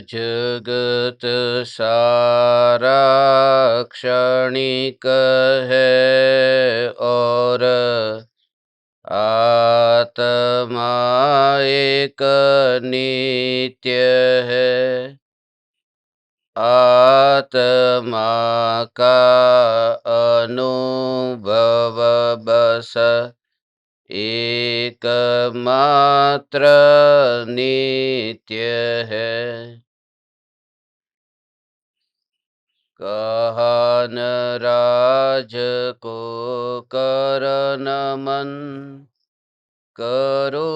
जगत सारा क्षणिक है और आत्मा एक नित्य है। आत्मा का अनुभव बस एकमात्र नित्य है। कहा न राज को कर नमन, करो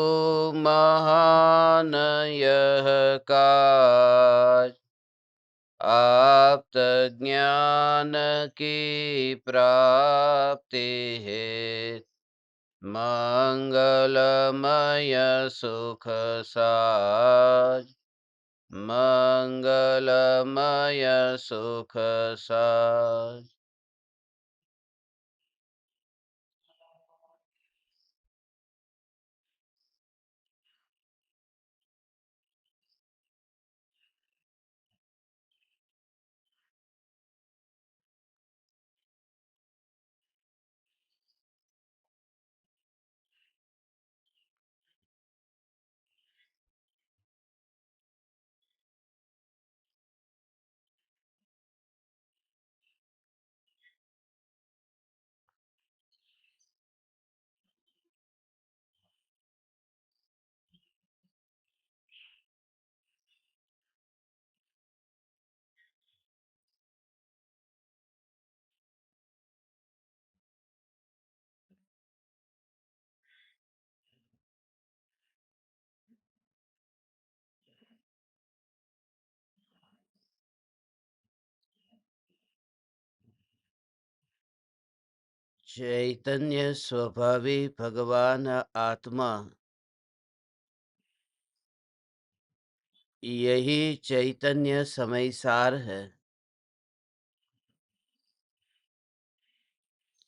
महान यह काज। आप्त ज्ञान की प्राप्ति है, मंगलमय सुख साज। मंगलमय सुख साज। चैतन्य स्वभावी भगवान आत्मा, यही चैतन्य समयसार है।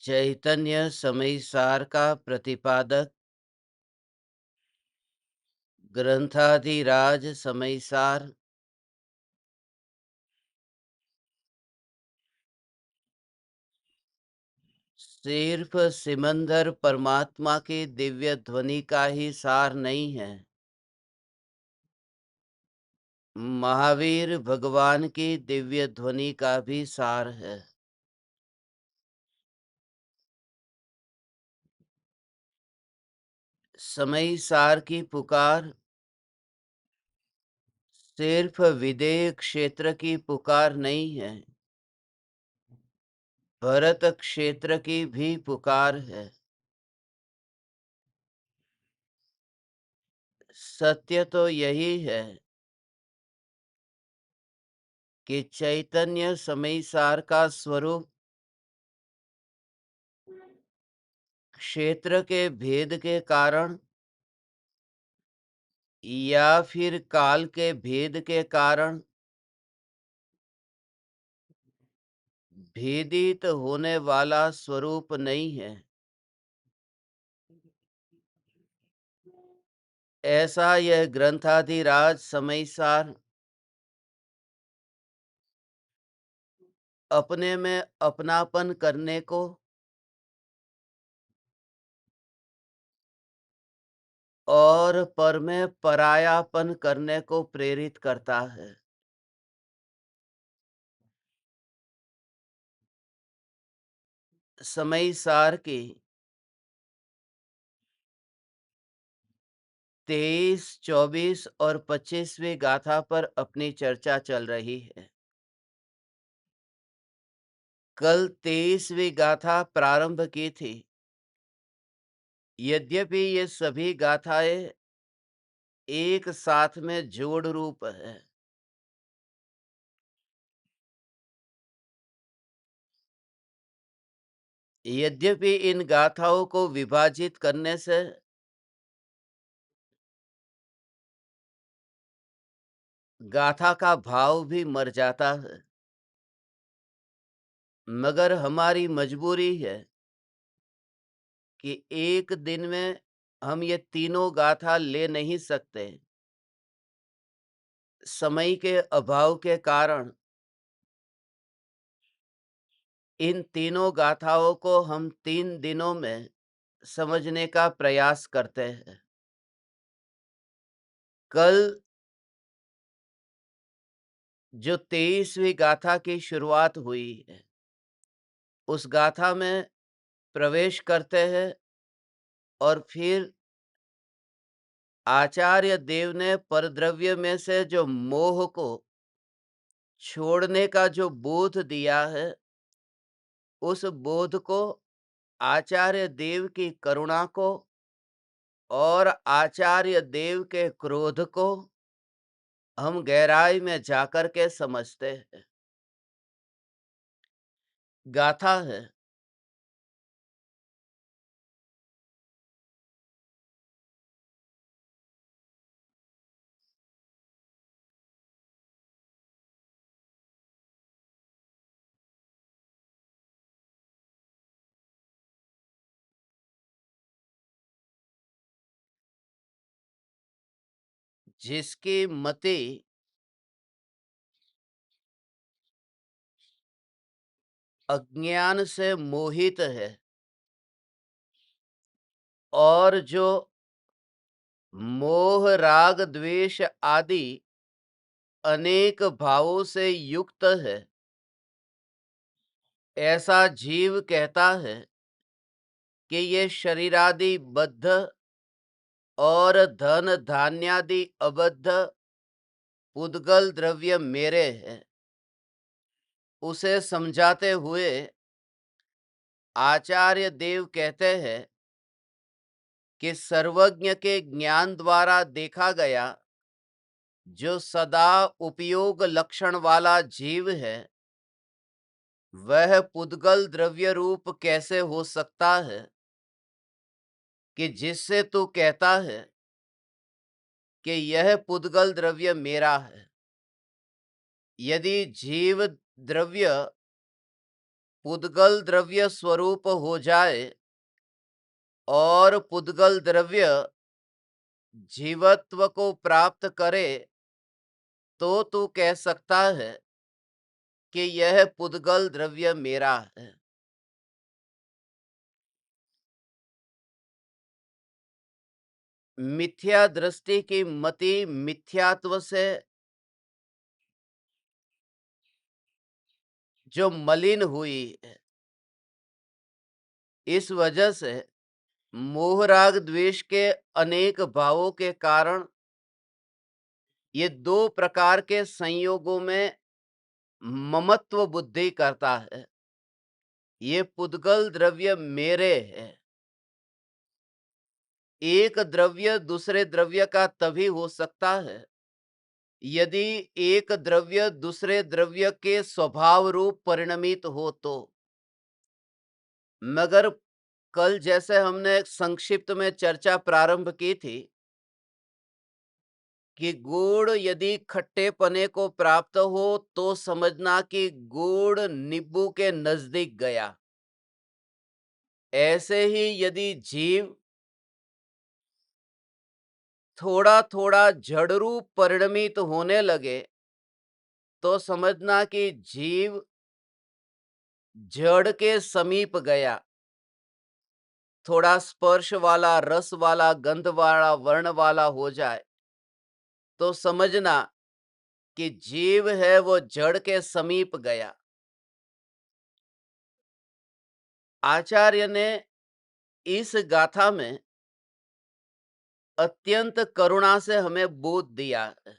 चैतन्य समयसार का प्रतिपादक ग्रंथाधिराज समयसार सिर्फ सिमंदर परमात्मा की दिव्य ध्वनि का ही सार नहीं है, महावीर भगवान की दिव्य ध्वनि का भी सार है। समयसार की पुकार सिर्फ विदेह क्षेत्र की पुकार नहीं है, भरत क्षेत्र की भी पुकार है। सत्य तो यही है कि चैतन्य समयसार का स्वरूप क्षेत्र के भेद के कारण या फिर काल के भेद के कारण भेदित होने वाला स्वरूप नहीं है। ऐसा यह ग्रंथाधिराज समयसार अपने में अपनापन करने को और पर में परायापन करने को प्रेरित करता है। समयसार की 23, 24 और 25वीं गाथा पर अपनी चर्चा चल रही है। कल 23वीं गाथा प्रारंभ की थी। यद्यपि ये सभी गाथाएं एक साथ में जोड़ रूप है, यद्यपि इन गाथाओं को विभाजित करने से गाथा का भाव भी मर जाता है, मगर हमारी मजबूरी है कि एक दिन में हम ये तीनों गाथा ले नहीं सकते। समय के अभाव के कारण इन तीनों गाथाओं को हम 3 दिनों में समझने का प्रयास करते हैं। कल जो 23वीं गाथा की शुरुआत हुई है, उस गाथा में प्रवेश करते हैं और फिर आचार्य देव ने परद्रव्य में से जो मोह को छोड़ने का जो बोध दिया है, उस बोध को, आचार्य देव की करुणा को और आचार्य देव के क्रोध को हम गहराई में जाकर के समझते हैं। गाथा है, जिसकी मति अज्ञान से मोहित है और जो मोह राग द्वेष आदि अनेक भावों से युक्त है, ऐसा जीव कहता है कि ये शरीरादि बद्ध और धन धान्यादि अबद्ध पुद्गल द्रव्य मेरे हैं। उसे समझाते हुए आचार्य देव कहते हैं कि सर्वज्ञ के ज्ञान द्वारा देखा गया जो सदा उपयोग लक्षण वाला जीव है, वह पुद्गल द्रव्य रूप कैसे हो सकता है कि जिससे तू कहता है कि यह पुद्गल द्रव्य मेरा है। यदि जीव द्रव्य पुद्गल द्रव्य स्वरूप हो जाए और पुद्गल द्रव्य जीवत्व को प्राप्त करे, तो तू कह सकता है कि यह पुद्गल द्रव्य मेरा है। मिथ्या दृष्टि की मति मिथ्यात्व से जो मलिन हुई है, इस वजह से मोह राग द्वेष के अनेक भावों के कारण ये दो प्रकार के संयोगों में ममत्व बुद्धि करता है। ये पुद्गल द्रव्य मेरे है। एक द्रव्य दूसरे द्रव्य का तभी हो सकता है यदि एक द्रव्य दूसरे द्रव्य के स्वभाव रूप परिणमित हो तो। मगर कल जैसे हमने संक्षिप्त में चर्चा प्रारंभ की थी कि गुड़ यदि खट्टे पने को प्राप्त हो तो समझना कि गुड़ नींबू के नजदीक गया। ऐसे ही यदि जीव थोड़ा थोड़ा जड़ रूप परिणमित होने लगे तो समझना कि जीव जड़ के समीप गया। थोड़ा स्पर्श वाला, रस वाला, गंध वाला, वर्ण वाला हो जाए तो समझना कि जीव है वो जड़ के समीप गया। आचार्य ने इस गाथा में अत्यंत करुणा से हमें बोध दिया है।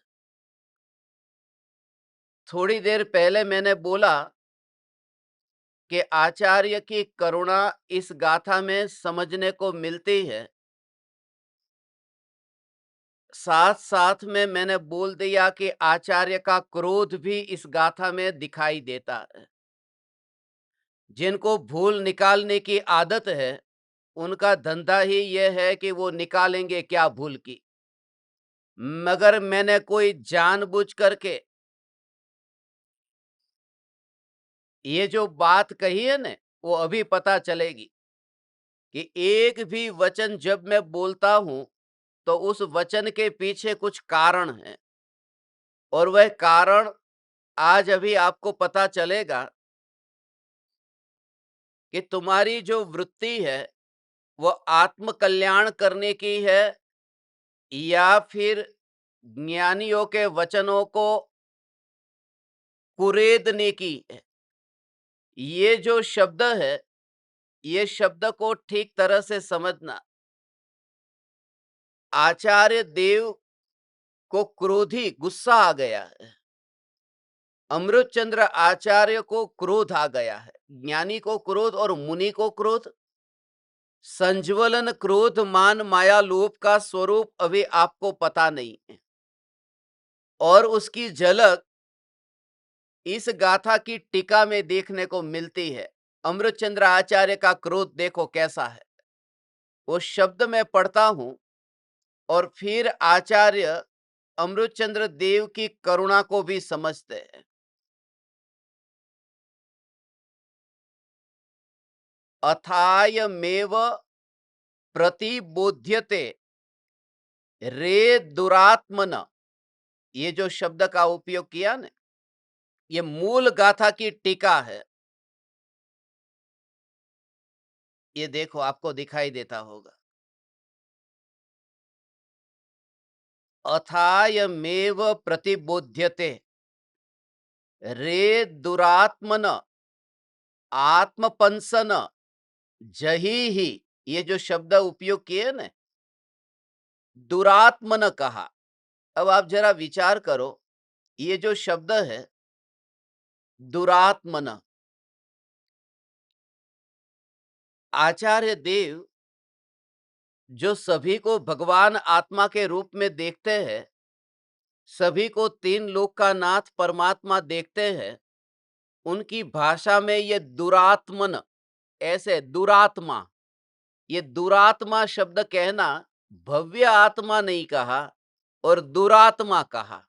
थोड़ी देर पहले मैंने बोला कि आचार्य की करुणा इस गाथा में समझने को मिलती है। साथ साथ में मैंने बोल दिया कि आचार्य का क्रोध भी इस गाथा में दिखाई देता है। जिनको भूल निकालने की आदत है, उनका धंधा ही यह है कि वो निकालेंगे क्या भूल की। मगर मैंने कोई जानबूझ करके ये जो बात कही है ना, वो अभी पता चलेगी कि एक भी वचन जब मैं बोलता हूं तो उस वचन के पीछे कुछ कारण है। और वह कारण आज अभी आपको पता चलेगा कि तुम्हारी जो वृत्ति है वो आत्म कल्याण करने की है या फिर ज्ञानियों के वचनों को कुरेदने की है। ये जो शब्द है, ये शब्द को ठीक तरह से समझना। आचार्य देव को क्रोधी गुस्सा आ गया है, अमृतचंद्र आचार्य को क्रोध आ गया है। ज्ञानी को क्रोध और मुनि को क्रोध। संज्वलन क्रोध मान माया लोभ का स्वरूप अभी आपको पता नहीं है, और उसकी झलक इस गाथा की टीका में देखने को मिलती है। अमृतचंद्र आचार्य का क्रोध देखो कैसा है। वो शब्द मैं पढ़ता हूं और फिर आचार्य अमृतचंद्र देव की करुणा को भी समझते हैं। अथायमेव प्रतिबोध्यते रे दुरात्मन, ये जो शब्द का उपयोग किया ना, ये मूल गाथा की टीका है। ये देखो आपको दिखाई देता होगा। अथायमेव प्रतिबोध्यते रे दुरात्मन आत्मपंसन जही ही, ये जो शब्द उपयोग किए ना, दुरात्मन कहा। अब आप जरा विचार करो, ये जो शब्द है दुरात्मन, आचार्य देव जो सभी को भगवान आत्मा के रूप में देखते हैं, सभी को तीन लोक का नाथ परमात्मा देखते हैं, उनकी भाषा में ये दुरात्मन, ऐसे दुरात्मा, ये दुरात्मा शब्द कहना, भव्य आत्मा नहीं कहा और दुरात्मा कहा।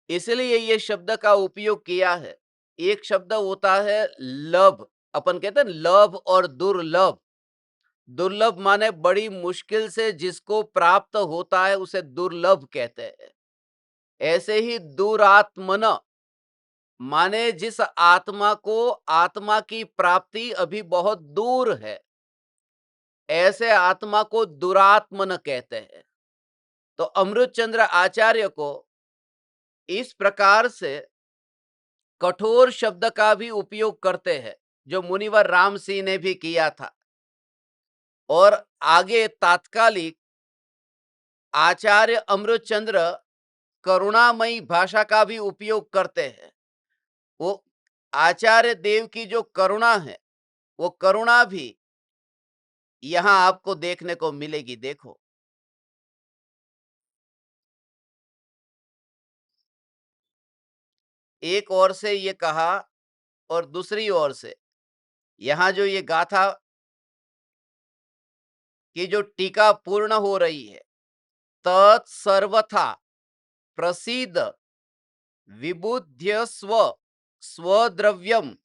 इसलिए ये शब्द का उपयोग किया है। एक शब्द होता है लभ, अपन कहते हैं लभ और दुर्लभ। दुर्लभ माने बड़ी मुश्किल से जिसको प्राप्त होता है उसे दुर्लभ कहते हैं। ऐसे ही दुरात्मन माने जिस आत्मा को आत्मा की प्राप्ति अभी बहुत दूर है, ऐसे आत्मा को दुरात्मन कहते हैं। तो अमृतचंद्र आचार्य को इस प्रकार से कठोर शब्द का भी उपयोग करते हैं, जो मुनिवर राम सिंह ने भी किया था। और आगे तात्कालिक आचार्य अमृतचंद्र करुणामयी भाषा का भी उपयोग करते हैं। वो आचार्य देव की जो करुणा है, वो करुणा भी यहां आपको देखने को मिलेगी। देखो, एक ओर से ये कहा और दूसरी ओर से यहां जो ये गाथा की जो टीका पूर्ण हो रही है, तत्सर्वथा प्रसीद विबुध्य स्वद्रव्यम,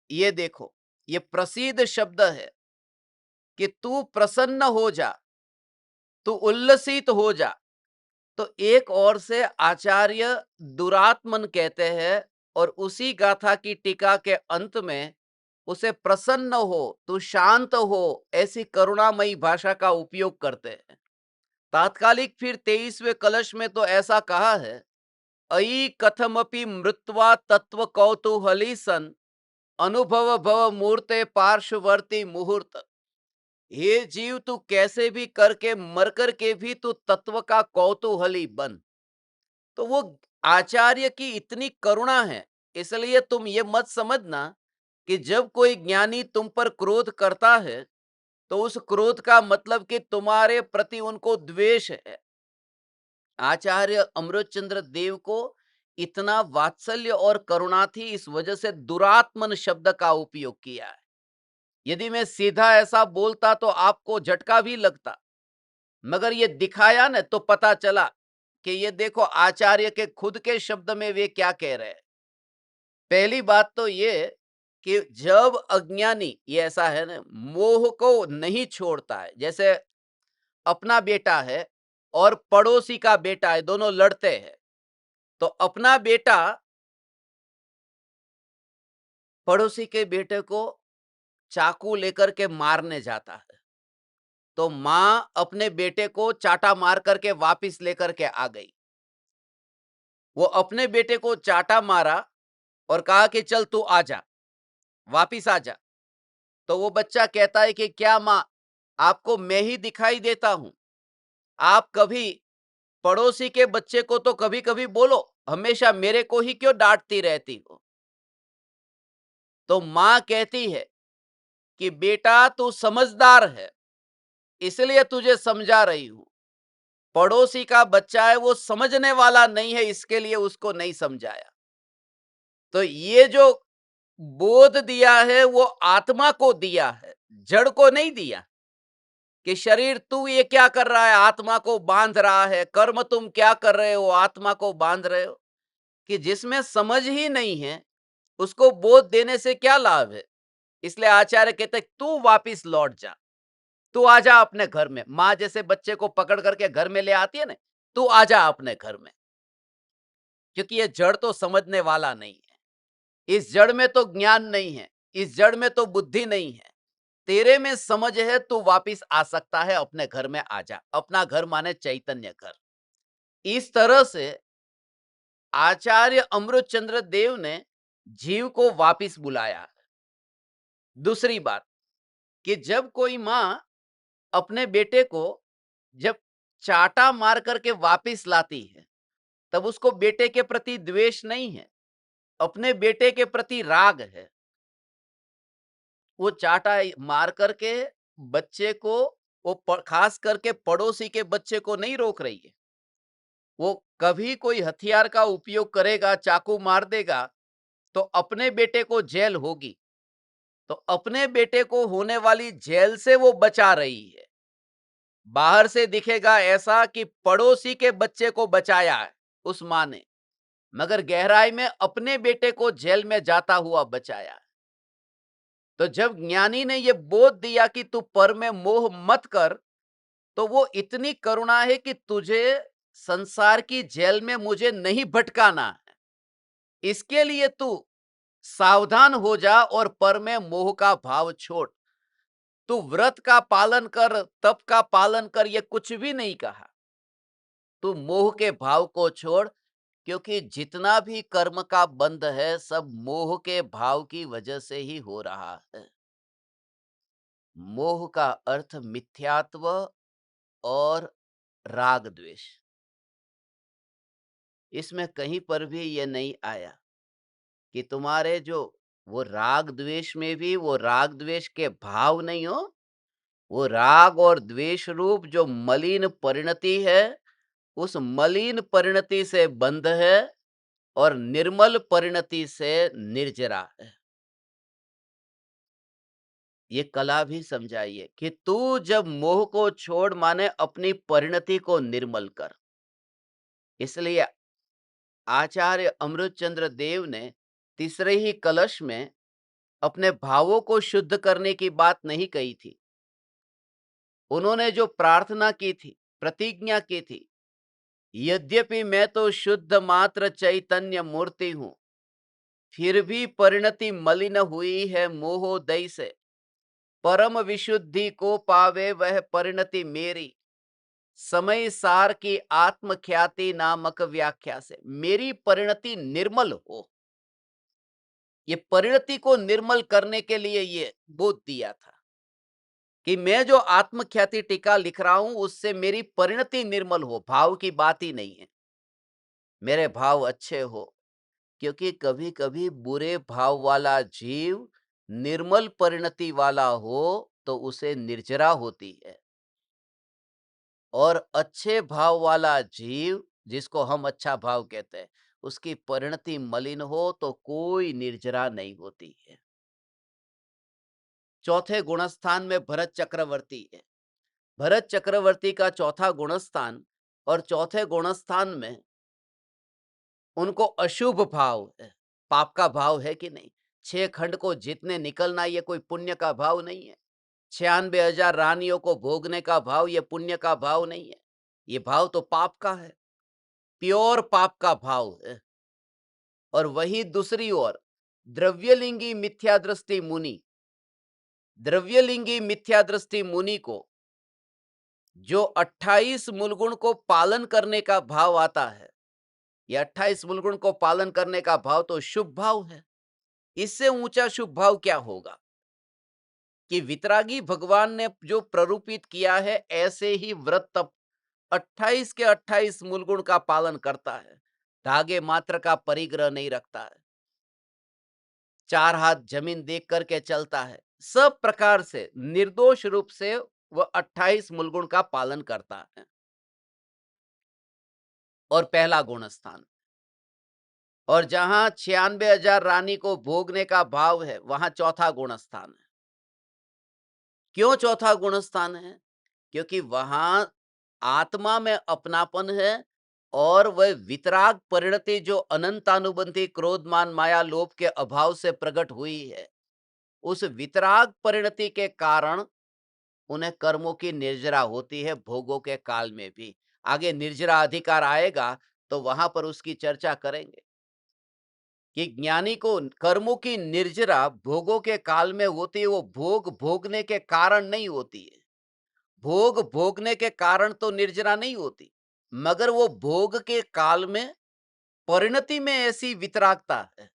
ये देखो, ये प्रसीद शब्द है कि तू प्रसन्न हो जा, तू उल्लसित हो जा। तो एक ओर से आचार्य दुरात्मन कहते हैं और उसी गाथा की टीका के अंत में उसे प्रसन्न हो, तू शांत हो, ऐसी करुणामयी भाषा का उपयोग करते हैं। तात्कालिक फिर 23वें कलश में तो ऐसा कहा है, अयि कथमपि मृत्वा तत्व कौतूहली सन अनुभव भव मूर्ते पार्श्ववर्ती मुहूर्त। हे जीव, तू कैसे भी करके मर कर के भी तू तत्व का कौतूहली बन। तो वो आचार्य की इतनी करुणा है, इसलिए तुम ये मत समझना कि जब कोई ज्ञानी तुम पर क्रोध करता है तो उस क्रोध का मतलब कि तुम्हारे प्रति उनको द्वेष है। आचार्य अमृतचंद्र देव को इतना वात्सल्य और करुणा थी, इस वजह से दुरात्मन शब्द का उपयोग किया है। यदि मैं सीधा ऐसा बोलता तो आपको झटका भी लगता, मगर ये दिखाया ना तो पता चला कि ये देखो आचार्य के खुद के शब्द में वे क्या कह रहे हैं। पहली बात तो ये कि जब अज्ञानी, ये ऐसा है ना, मोह को नहीं छोड़ता है, जैसे अपना बेटा है, और पड़ोसी का बेटा है, दोनों लड़ते हैं। तो अपना बेटा पड़ोसी के बेटे को चाकू लेकर के मारने जाता है। तो मां अपने बेटे को चाटा मार करके वापिस लेकर के आ गई। वो अपने बेटे को चाटा मारा और कहा कि चल तू आ जा, वापिस आ जा। तो वो बच्चा कहता है कि क्या मां, आपको मैं ही दिखाई देता हूं? आप कभी पड़ोसी के बच्चे को तो कभी कभी बोलो, हमेशा मेरे को ही क्यों डांटती रहती हो? तो मां कहती है कि बेटा तू समझदार है, इसलिए तुझे समझा रही हूं। पड़ोसी का बच्चा है, वो समझने वाला नहीं है, इसके लिए उसको नहीं समझाया। तो ये जो बोध दिया है वो आत्मा को दिया है, जड़ को नहीं दिया। कि शरीर तू ये क्या कर रहा है, आत्मा को बांध रहा है, कर्म तुम क्या कर रहे हो, आत्मा को बांध रहे हो। कि जिसमें समझ ही नहीं है उसको बोध देने से क्या लाभ है। इसलिए आचार्य कहते तू वापिस लौट जा, तू आजा अपने घर में। माँ जैसे बच्चे को पकड़ करके घर में ले आती है ना, तू आजा अपने घर में। क्योंकि ये जड़ तो समझने वाला नहीं है, इस जड़ में तो ज्ञान नहीं है, इस जड़ में तो बुद्धि नहीं है। तेरे में समझ है, तू वापिस आ सकता है, अपने घर में आजा। अपना घर माने चैतन्य घर। इस तरह से आचार्य अमृतचंद्र देव ने जीव को वापिस बुलाया। दूसरी बात कि जब कोई मां अपने बेटे को जब चाटा मार करके वापिस लाती है, तब उसको बेटे के प्रति द्वेष नहीं है, अपने बेटे के प्रति राग है। वो चाटा मार करके बच्चे को, वो खास करके पड़ोसी के बच्चे को नहीं रोक रही है। वो कभी कोई हथियार का उपयोग करेगा, चाकू मार देगा, तो अपने बेटे को जेल होगी। तो अपने बेटे को होने वाली जेल से वो बचा रही है। बाहर से दिखेगा ऐसा कि पड़ोसी के बच्चे को बचाया है उस मां ने, मगर गहराई में अपने बेटे को जेल में जाता हुआ बचाया है। तो जब ज्ञानी ने यह बोध दिया कि तू पर में मोह मत कर, तो वो इतनी करुणा है कि तुझे संसार की जेल में मुझे नहीं भटकाना है, इसके लिए तू सावधान हो जा और पर में मोह का भाव छोड़। तू व्रत का पालन कर, तप का पालन कर, ये कुछ भी नहीं कहा। तू मोह के भाव को छोड़, क्योंकि जितना भी कर्म का बंध है सब मोह के भाव की वजह से ही हो रहा है। मोह का अर्थ मिथ्यात्व और राग द्वेष। इसमें कहीं पर भी ये नहीं आया कि तुम्हारे जो वो राग द्वेष में भी वो राग द्वेष के भाव नहीं हो, वो राग और द्वेष रूप जो मलिन परिणति है, उस मलिन परिणति से बंध है और निर्मल परिणति से निर्जरा है। ये कला भी समझाइए कि तू जब मोह को छोड़ माने अपनी परिणति को निर्मल कर। इसलिए आचार्य अमृतचंद्र देव ने तीसरे ही कलश में अपने भावों को शुद्ध करने की बात नहीं कही थी। उन्होंने जो प्रार्थना की थी, प्रतिज्ञा की थी, यद्यपि मैं तो शुद्ध मात्र चैतन्य मूर्ति हूं, फिर भी परिणति मलिन हुई है मोहोदय से। परम विशुद्धि को पावे वह परिणति मेरी, समय सार की आत्मख्याति नामक व्याख्या से। मेरी परिणति निर्मल हो, ये परिणति को निर्मल करने के लिए ये बोध दिया था कि मैं जो आत्मख्याति टीका लिख रहा हूं उससे मेरी परिणति निर्मल हो। भाव की बात ही नहीं है, मेरे भाव अच्छे हो। क्योंकि कभी कभी बुरे भाव वाला जीव निर्मल परिणति वाला हो तो उसे निर्जरा होती है, और अच्छे भाव वाला जीव जिसको हम अच्छा भाव कहते हैं, उसकी परिणति मलिन हो तो कोई निर्जरा नहीं होती है। चौथे गुणस्थान में भरत चक्रवर्ती है। भरत चक्रवर्ती का चौथा गुणस्थान, और चौथे गुणस्थान में उनको अशुभ भाव है। पाप का भाव है कि नहीं? 6 खंड को जितने निकलना ये कोई पुण्य का भाव नहीं है। 96,000 रानियों को भोगने का भाव ये पुण्य का भाव नहीं है। ये भाव तो पाप का है, प्योर पाप का भाव है। और वही दूसरी ओर द्रव्यलिंगी मिथ्यादृष्टि मुनि, द्रव्यलिंगी मिथ्यादृष्टि मुनि को जो 28 मूलगुण को पालन करने का भाव आता है, ये 28 मूलगुण को पालन करने का भाव तो शुभ भाव है। इससे ऊंचा शुभ भाव क्या होगा कि वितरागी भगवान ने जो प्ररूपित किया है, ऐसे ही व्रत तप 28 के 28 मूलगुण का पालन करता है, धागे मात्र का परिग्रह नहीं रखता है, 4 हाथ जमीन देख करके चलता है, सब प्रकार से निर्दोष रूप से वह 28 मूलगुण का पालन करता है। और पहला गुण स्थान, और जहां 96,000 रानी को भोगने का भाव है, वहां चौथा गुण स्थान है। क्यों चौथा गुण स्थान है? क्योंकि वहां आत्मा में अपनापन है, और वह वितराग परिणति जो अनंतानुबंधी क्रोध मान माया लोभ के अभाव से प्रकट हुई है, उस वितराग परिणति के कारण उन्हें कर्मों की निर्जरा होती है, भोगों के काल में भी। आगे निर्जरा अधिकार आएगा तो वहां पर उसकी चर्चा करेंगे कि ज्ञानी को कर्मों की निर्जरा भोगों के काल में होती है, वो भोग भोगने के कारण नहीं होती है। भोग भोगने के कारण तो निर्जरा नहीं होती, मगर वो भोग के काल में परिणति में ऐसी वितरागता है,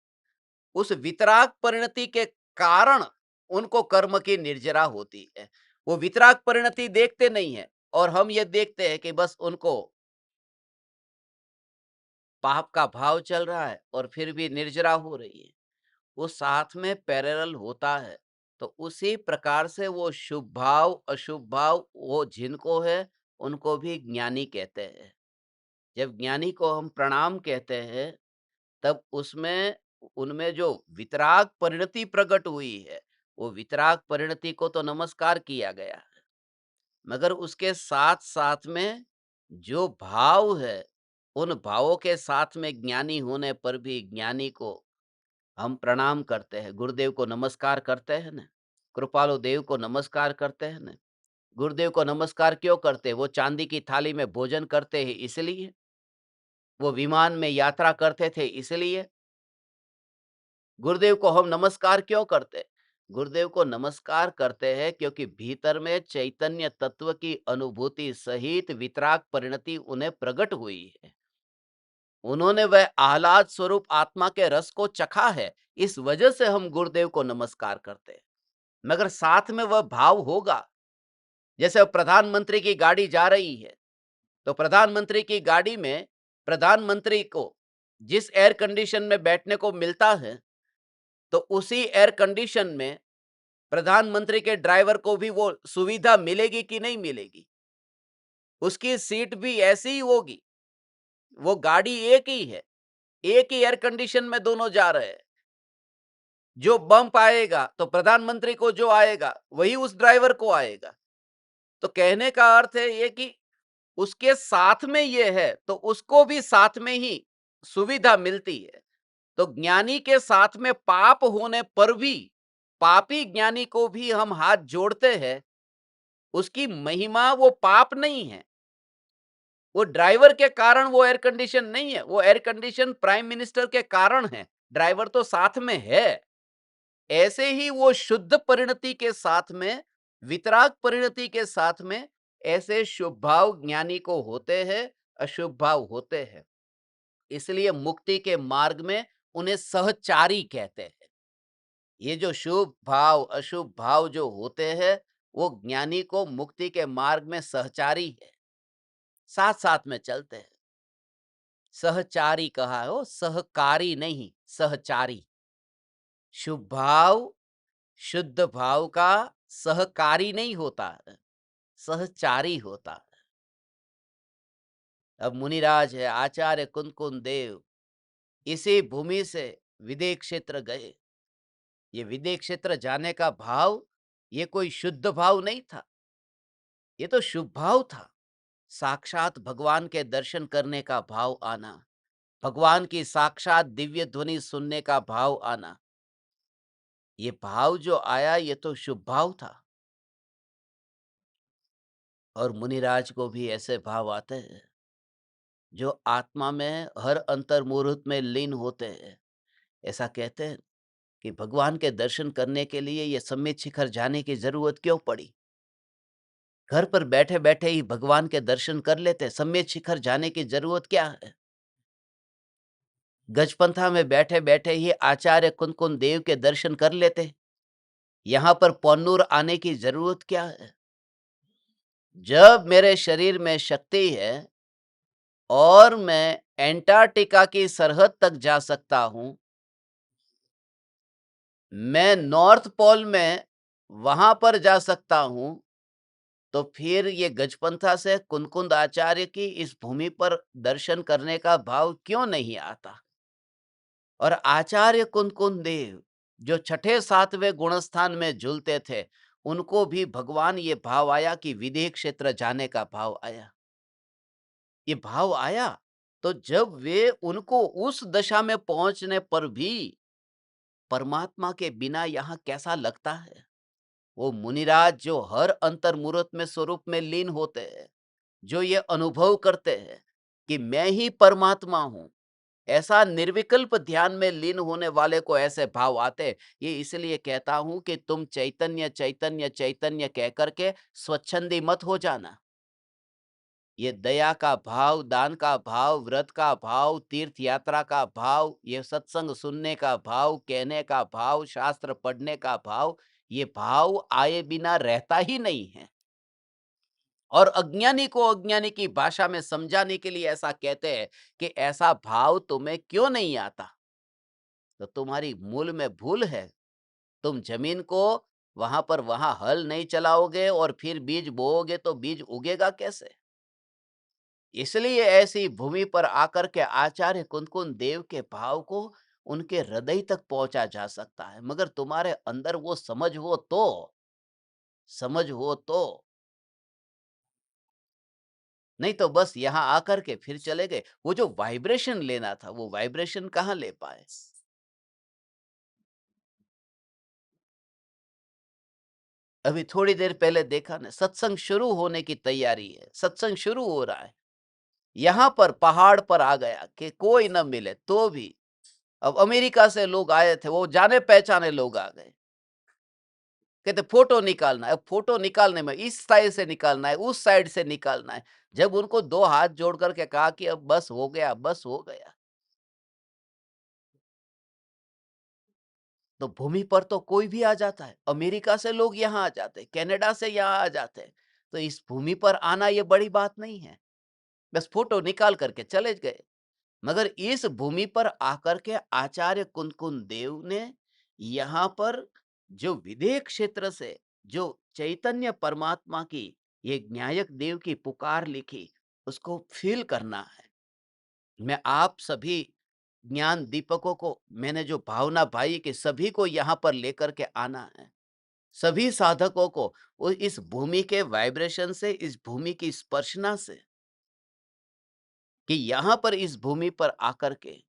उस वितराग परिणति के कारण उनको कर्म की निर्जरा होती है। वो वितराग परिणति देखते नहीं है, और हम ये देखते हैं कि बस उनको पाप का भाव चल रहा है और फिर भी निर्जरा हो रही है। वो साथ में पैरेलल होता है। तो उसी प्रकार से वो शुभ भाव अशुभ भाव वो जिनको है, उनको भी ज्ञानी कहते हैं। जब ज्ञानी को हम प्रणाम कहते हैं, तब उसमें उनमें जो वितराग परिणति प्रकट हुई है, वो वितराग परिणति को तो नमस्कार किया गया है, मगर उसके साथ साथ में जो भाव है, उन भावों के साथ में ज्ञानी होने पर भी ज्ञानी को हम प्रणाम करते हैं, गुरुदेव को नमस्कार करते हैं ना, कृपालु देव को नमस्कार करते हैं ना। गुरुदेव को नमस्कार क्यों करते हैं? वो चांदी की थाली में भोजन करते हैं इसलिए, वो विमान में यात्रा करते थे इसलिए। गुरुदेव को हम नमस्कार क्यों करते हैं? गुरुदेव को नमस्कार करते हैं क्योंकि भीतर में चैतन्य तत्व की अनुभूति सहित वितराग परिणति उन्हें प्रकट हुई है। उन्होंने वह आह्लाद स्वरूप आत्मा के रस को चखा है, इस वजह से हम गुरुदेव को नमस्कार करते हैं। मगर साथ में वह भाव होगा, जैसे प्रधानमंत्री की गाड़ी जा रही है, तो प्रधानमंत्री की गाड़ी में प्रधानमंत्री को जिस एयर कंडीशन में बैठने को मिलता है, तो उसी एयर कंडीशन में प्रधानमंत्री के ड्राइवर को भी वो सुविधा मिलेगी कि नहीं मिलेगी? उसकी सीट भी ऐसी ही होगी। वो गाड़ी एक ही है, एक ही एयर कंडीशन में दोनों जा रहे हैं। जो बम्प आएगा तो प्रधानमंत्री को जो आएगा वही उस ड्राइवर को आएगा। तो कहने का अर्थ है ये कि उसके साथ में ये है तो उसको भी साथ में ही सुविधा मिलती है। तो ज्ञानी के साथ में पाप होने पर भी पापी ज्ञानी को भी हम हाथ जोड़ते हैं। उसकी महिमा वो पाप नहीं है, वो ड्राइवर के कारण वो एयर कंडीशन नहीं है, वो एयर कंडीशन प्राइम मिनिस्टर के कारण है, ड्राइवर तो साथ में है। ऐसे ही वो शुद्ध परिणति के साथ में, वितराग परिणति के साथ में ऐसे शुभ भाव ज्ञानी को होते हैं, अशुभ भाव होते हैं। इसलिए मुक्ति के मार्ग में उन्हें सहचारी कहते हैं। ये जो शुभ भाव अशुभ भाव जो होते हैं, वो ज्ञानी को मुक्ति के मार्ग में सहचारी है, साथ साथ में चलते हैं। सहचारी कहा है, वो सहकारी नहीं, सहचारी। शुभ भाव शुद्ध भाव का सहकारी नहीं होता है, सहचारी होता है। अब मुनिराज है आचार्य कुंदकुन देव, इसी भूमि से विदेह क्षेत्र गए। ये विदेह क्षेत्र जाने का भाव, ये कोई शुद्ध भाव नहीं था, ये तो शुभ भाव था। साक्षात भगवान के दर्शन करने का भाव आना, भगवान की साक्षात दिव्य ध्वनि सुनने का भाव आना, ये भाव जो आया ये तो शुभ भाव था। और मुनिराज को भी ऐसे भाव आते हैं जो आत्मा में हर अंतर मुहूर्त में लीन होते हैं। ऐसा कहते हैं कि भगवान के दर्शन करने के लिए ये समित शिखर जाने की जरूरत क्यों पड़ी? घर पर बैठे बैठे ही भगवान के दर्शन कर लेते, समित शिखर जाने की जरूरत क्या है? गजपंथा में बैठे बैठे ही आचार्य कुंदकुंद देव के दर्शन कर लेते, यहाँ पर पौन्नूर आने की जरूरत क्या है? जब मेरे शरीर में शक्ति है और मैं एंटार्क्टिका की सरहद तक जा सकता हूं, मैं नॉर्थ पोल में वहां पर जा सकता हूं, तो फिर ये गजपंथा से कुंदकुंद आचार्य की इस भूमि पर दर्शन करने का भाव क्यों नहीं आता? और आचार्य कुंदकुंद देव जो छठे सातवें गुणस्थान में झूलते थे, उनको भी भगवान ये भाव आया कि विदेह क्षेत्र जाने का भाव आया। ये भाव आया तो जब वे उनको उस दशा में पहुंचने पर भी परमात्मा के बिना यहाँ कैसा लगता है? वो मुनिराज जो हर अंतर मुहूर्त में स्वरूप में लीन होते हैं, जो ये अनुभव करते हैं कि मैं ही परमात्मा हूं, ऐसा निर्विकल्प ध्यान में लीन होने वाले को ऐसे भाव आते। ये इसलिए कहता हूं कि तुम चैतन्य चैतन्य चैतन्य कह करके स्वच्छंदी मत हो जाना। ये दया का भाव, दान का भाव, व्रत का भाव, तीर्थ यात्रा का भाव, ये सत्संग सुनने का भाव, कहने का भाव, शास्त्र पढ़ने का भाव, ये भाव आए बिना रहता ही नहीं है। और अज्ञानी को अज्ञानी की भाषा में समझाने के लिए ऐसा कहते हैं कि ऐसा भाव तुम्हें क्यों नहीं आता? तो तुम्हारी मूल में भूल है। तुम जमीन को वहां पर वहां हल नहीं चलाओगे और फिर बीज बोओगे तो बीज उगेगा कैसे? इसलिए ऐसी भूमि पर आकर के आचार्य कुंदकुंद देव के भाव को उनके हृदय तक पहुंचा जा सकता है, मगर तुम्हारे अंदर वो समझ हो तो। नहीं तो बस यहाँ आकर के फिर चले गए, वो जो वाइब्रेशन लेना था वो वाइब्रेशन कहाँ ले पाए? अभी थोड़ी देर पहले देखा ना, सत्संग शुरू होने की तैयारी है, सत्संग शुरू हो रहा है, यहाँ पर पहाड़ पर आ गया कि कोई न मिले तो भी। अब अमेरिका से लोग आए थे, वो जाने पहचाने लोग आ गए, कहते फोटो निकालना है। अब फोटो निकालने में इस साइड से निकालना है, उस साइड से निकालना है। जब उनको दो हाथ जोड़ करके कहा कि अब बस हो गया, बस हो गया, तो भूमि पर तो कोई भी आ जाता है। अमेरिका से लोग यहाँ आ जाते हैं, कनाडा से यहाँ आ जाते हैं, तो इस भूमि पर आना ये बड़ी बात नहीं है, बस फोटो निकाल करके चले गए। मगर इस भूमि पर आकर के आचार्य कुंदकुंद देव ने यहाँ पर जो विदेह क्षेत्र से जो चैतन्य परमात्मा की ये ज्ञायक देव की पुकार लिखी, उसको फील करना है। मैं आप सभी ज्ञान दीपकों को, मैंने जो भावना भाई कि सभी को यहाँ पर लेकर के आना है, सभी साधकों को इस भूमि के वाइब्रेशन से, इस भूमि की स्पर्शना से, कि यहाँ पर इस भूमि पर आकर के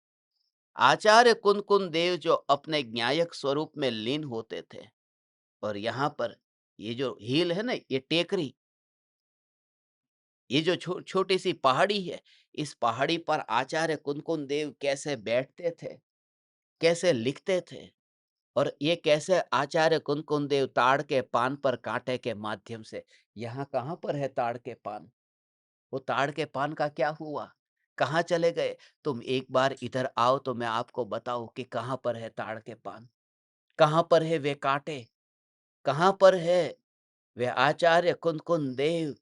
आचार्य कुंदकुंद देव जो अपने ज्ञायक स्वरूप में लीन होते थे, और यहाँ पर ये जो हिल है ना, ये टेकरी, ये जो छोटी सी पहाड़ी है, इस पहाड़ी पर आचार्य कुंदकुंद देव कैसे बैठते थे, कैसे लिखते थे, और ये कैसे आचार्य कुंदकुंद देव ताड़ के पान पर कांटे के माध्यम से, यहाँ कहाँ पर है ताड़ के पान? वो ताड़ के पान का क्या हुआ? कहाँ चले गए? तुम एक बार इधर आओ तो मैं आपको बताऊं कि कहाँ पर है ताड़ के पान, कहाँ पर है वे कांटे, कहाँ पर है वे आचार्य कुंदकुंद देव?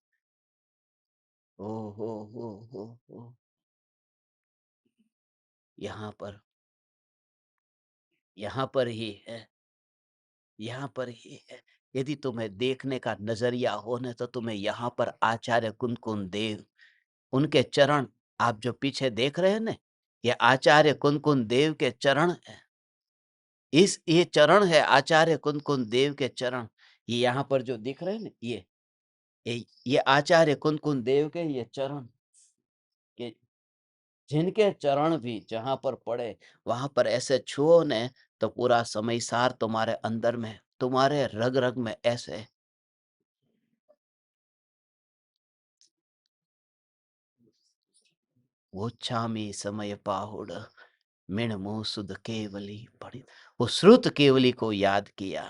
ओ हो, यहाँ पर, यहाँ पर ही है, यहाँ पर ही है। यदि तुम्हें देखने का नजरिया हो ना, तो तुम्हें यहाँ पर आचार्य कुंदकुंद देव, उनके चरण, आप जो पीछे देख रहे हैं ना, ये आचार्य कुंदकुंद देव के चरण है। ये चरण है आचार्य कुंदकुंद देव के चरण। ये यहाँ पर जो दिख रहे हैं ना, ये आचार्य कुंदकुंद देव के ये चरण, के जिनके चरण भी जहां पर पड़े, वहां पर ऐसे छुओ ने, तो पूरा समय सार तुम्हारे अंदर में, तुम्हारे रग रग में ऐसे वो छामी समय पाहुड़ मिण मुँह सुध केवली पढ़ी। वो श्रुत केवली को याद किया।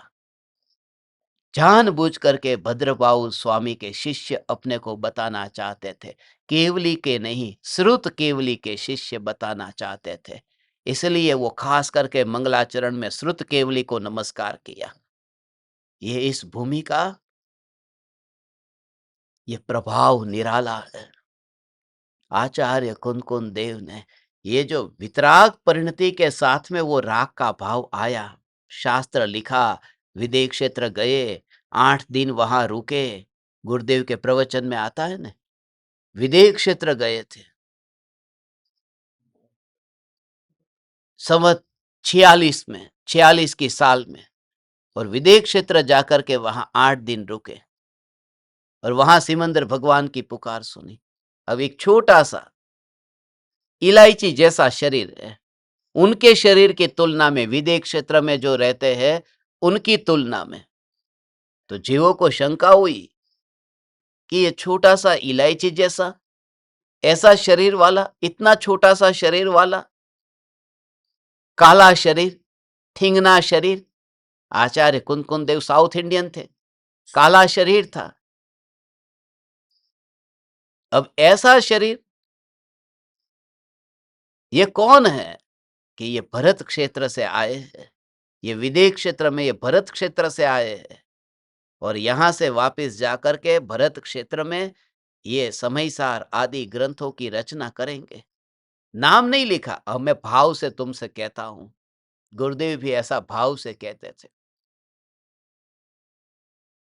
जानबूझ करके भद्रबाहु स्वामी के शिष्य अपने को बताना चाहते थे, केवली के नहीं, श्रुत केवली के शिष्य बताना चाहते थे। इसलिए वो खास करके मंगलाचरण में श्रुत केवली को नमस्कार किया। ये इस भूमि का ये प्रभाव निराला है। आचार्य कुन देव ने ये जो वितराग परिणति के साथ में वो राग का भाव आया, शास्त्र लिखा, विदेह क्षेत्र गए, 8 दिन वहां रुके। गुरुदेव के प्रवचन में आता है ना, विदेह क्षेत्र गए थे संवत 46 में, 46 की साल में, और विदेह क्षेत्र जाकर के वहां 8 दिन रुके और वहां सिमंदर भगवान की पुकार सुनी। अब एक छोटा सा इलायची जैसा शरीर है, उनके शरीर की तुलना में, विदेह क्षेत्र में जो रहते हैं उनकी तुलना में, तो जीवों को शंका हुई कि ये छोटा सा इलायची जैसा, ऐसा शरीर वाला, इतना छोटा सा शरीर वाला, काला शरीर, ठिंगना शरीर। आचार्य कुन देव साउथ इंडियन थे, काला शरीर था। अब ऐसा शरीर, ये कौन है? कि ये भरत क्षेत्र से आए हैं, ये विदेह क्षेत्र में, ये भरत क्षेत्र से आए हैं और यहां से वापस जाकर के भरत क्षेत्र में ये समयसार आदि ग्रंथों की रचना करेंगे। नाम नहीं लिखा, अब मैं भाव से तुमसे कहता हूं, गुरुदेव भी ऐसा भाव से कहते थे